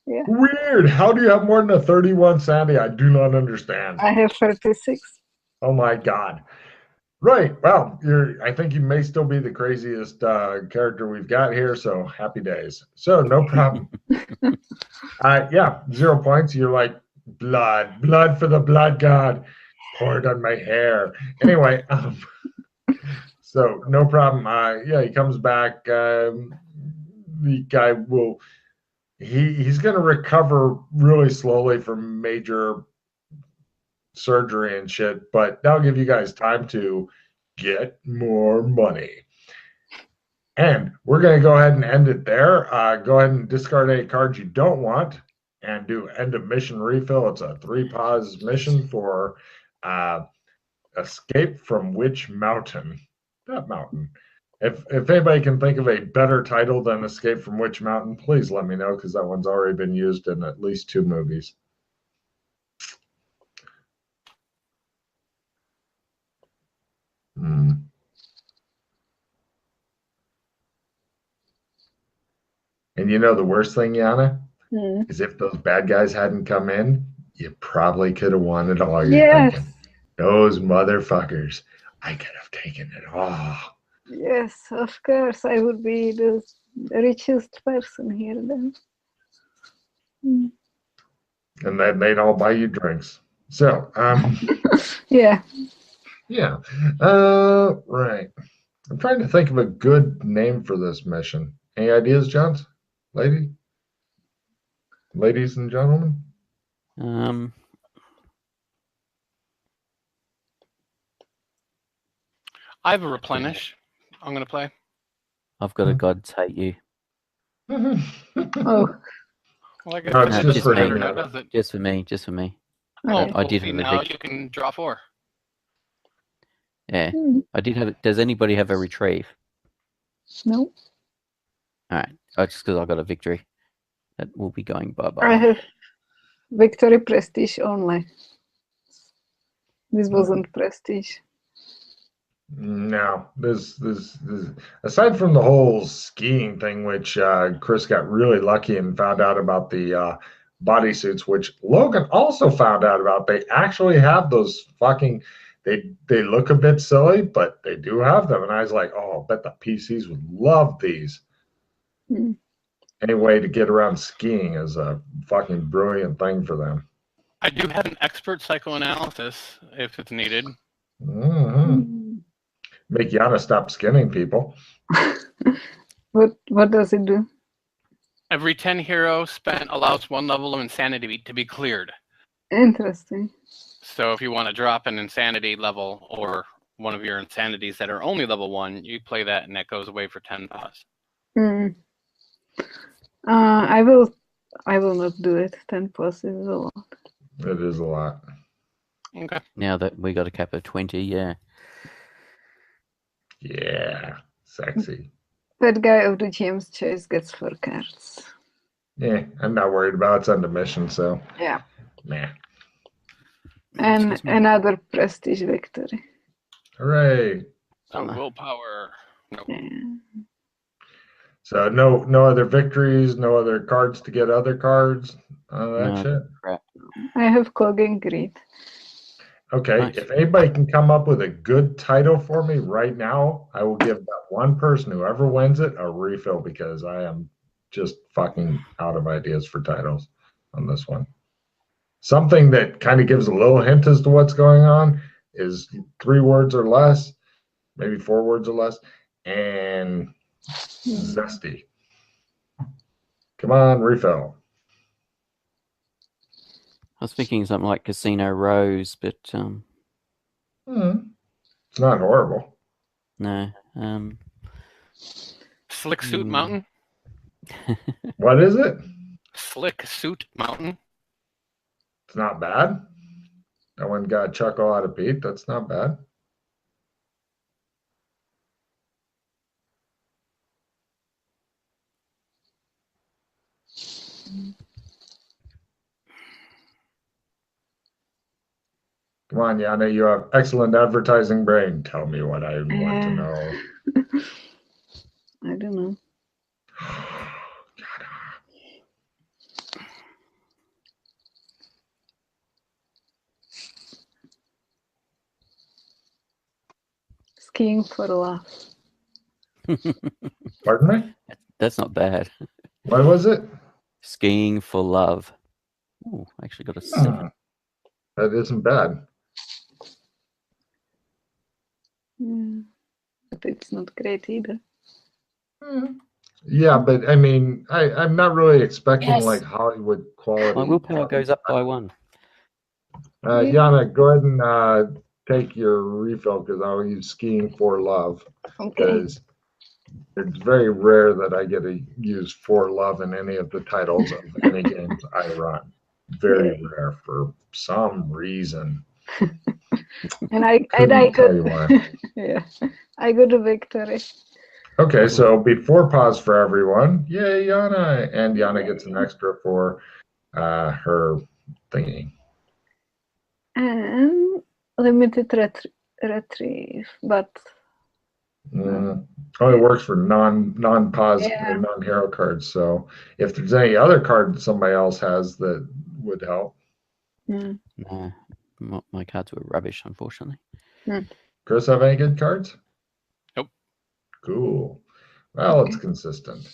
Speaker 1: Yeah.
Speaker 3: Weird. How do you have more than a 31 Sandy? I do not understand.
Speaker 1: I have 36.
Speaker 3: Oh my God. Right. Well, I think you may still be the craziest character we've got here. So happy days. So no problem. Yeah, 0 points. You're like blood for the blood god. Pour it on my hair. Anyway, so no problem. Yeah, he comes back. The guy will. He's going to recover really slowly from major surgery and shit, but that'll give you guys time to get more money. And we're going to go ahead and end it there. Go ahead and discard any cards you don't want and do end of mission refill. It's a 3-pause mission for Escape from Which Mountain? That mountain. If anybody can think of a better title than Escape from Which Mountain, please let me know, because that one's already been used in at least 2 movies. And you know the worst thing, Yana, is if those bad guys hadn't come in, you probably could have won it all. You're thinking, those motherfuckers, I could have taken it all.
Speaker 1: Yes, of course, I would be the richest person here then.
Speaker 3: And then they'd all buy you drinks. So,
Speaker 1: yeah.
Speaker 3: Yeah. Right. I'm trying to think of a good name for this mission. Any ideas, Johns? Ladies and gentlemen?
Speaker 4: I have a replenish. I'm going to play.
Speaker 2: I've got a God's hate you.
Speaker 1: Oh.
Speaker 4: Well, I guess
Speaker 2: just for me. Just for me.
Speaker 4: Oh,
Speaker 2: I did
Speaker 4: have now you can draw 4.
Speaker 2: Yeah, I did have. Does anybody have a retrieve?
Speaker 1: No.
Speaker 2: All right, just because I got a victory, that will be going bye-bye.
Speaker 1: I have victory prestige only. This wasn't prestige.
Speaker 3: No, this aside from the whole skiing thing, which Chris got really lucky and found out about the bodysuits, which Logan also found out about. They actually have those fucking. They look a bit silly, but they do have them. And I was like, oh, I bet the PCs would love these.
Speaker 1: Mm.
Speaker 3: Any way to get around skiing is a fucking brilliant thing for them.
Speaker 4: I do have an expert psychoanalysis if it's needed.
Speaker 3: Mm-hmm. Make Yana stop skinning people.
Speaker 1: What does it do?
Speaker 4: Every 10 heroes spent allows 1 level of insanity to be cleared.
Speaker 1: Interesting.
Speaker 4: So if you want to drop an insanity level or one of your insanities that are only level 1, you play that and that goes away for 10 pause.
Speaker 1: Mm. I will not do it. 10 pause is a lot.
Speaker 3: It is a lot.
Speaker 4: Okay.
Speaker 2: Now that we got a cap of 20, yeah.
Speaker 3: Yeah, sexy.
Speaker 1: That guy of the GM's choice gets 4 cards.
Speaker 3: Yeah, I'm not worried about it. It's under mission, so.
Speaker 1: Yeah.
Speaker 3: Nah.
Speaker 1: And another prestige victory.
Speaker 3: Hooray.
Speaker 4: So willpower. Nope.
Speaker 1: Yeah.
Speaker 3: So no other victories, no other cards to get other cards, that shit.
Speaker 2: Crap.
Speaker 1: I have clogging greed.
Speaker 3: Okay,
Speaker 2: Nice.
Speaker 3: if anybody can come up with a good title for me right now, I will give that one person, whoever wins it, a refill because I am just fucking out of ideas for titles on this one. Something that kind of gives a little hint as to what's going on is 3 words or less, maybe 4 words or less, and zesty. Come on, refill.
Speaker 2: I was thinking something like Casino Rose, but
Speaker 3: It's not horrible.
Speaker 2: no.
Speaker 4: Slick Suit Mountain.
Speaker 3: What is it?
Speaker 4: Slick Suit Mountain.
Speaker 3: It's not bad. That one got a chuckle out of Pete. That's not bad. Come on, Yana, you have excellent advertising brain. Tell me what I want to know.
Speaker 1: I don't know. Skiing for love.
Speaker 3: Pardon me?
Speaker 2: That's not bad.
Speaker 3: What was it?
Speaker 2: Skiing for love. Oh, I actually got a 7.
Speaker 3: That isn't bad.
Speaker 1: Yeah. But it's not great either.
Speaker 3: Yeah, but I mean, I'm not really expecting
Speaker 2: Yes.
Speaker 3: like Hollywood quality.
Speaker 2: My willpower goes up by 1.
Speaker 3: Yana, go ahead and take your refill because I'll use skiing for love.
Speaker 1: Okay.
Speaker 3: Because it's very rare that I get to use for love in any of the titles of any games I run. Very rare for some reason.
Speaker 1: And I
Speaker 3: Couldn't tell you
Speaker 1: got
Speaker 3: why.
Speaker 1: yeah. I got a victory.
Speaker 3: Okay, so before pause for everyone, yay, Yana, and Yana gets an extra for her thingy.
Speaker 1: And limited retrieve, but
Speaker 3: Only works for non-pause or non-hero cards. So if there's any other card somebody else has that would help.
Speaker 2: No, my cards were rubbish, unfortunately.
Speaker 3: Chris, have any good cards?
Speaker 4: Nope.
Speaker 3: Cool. Well, it's consistent.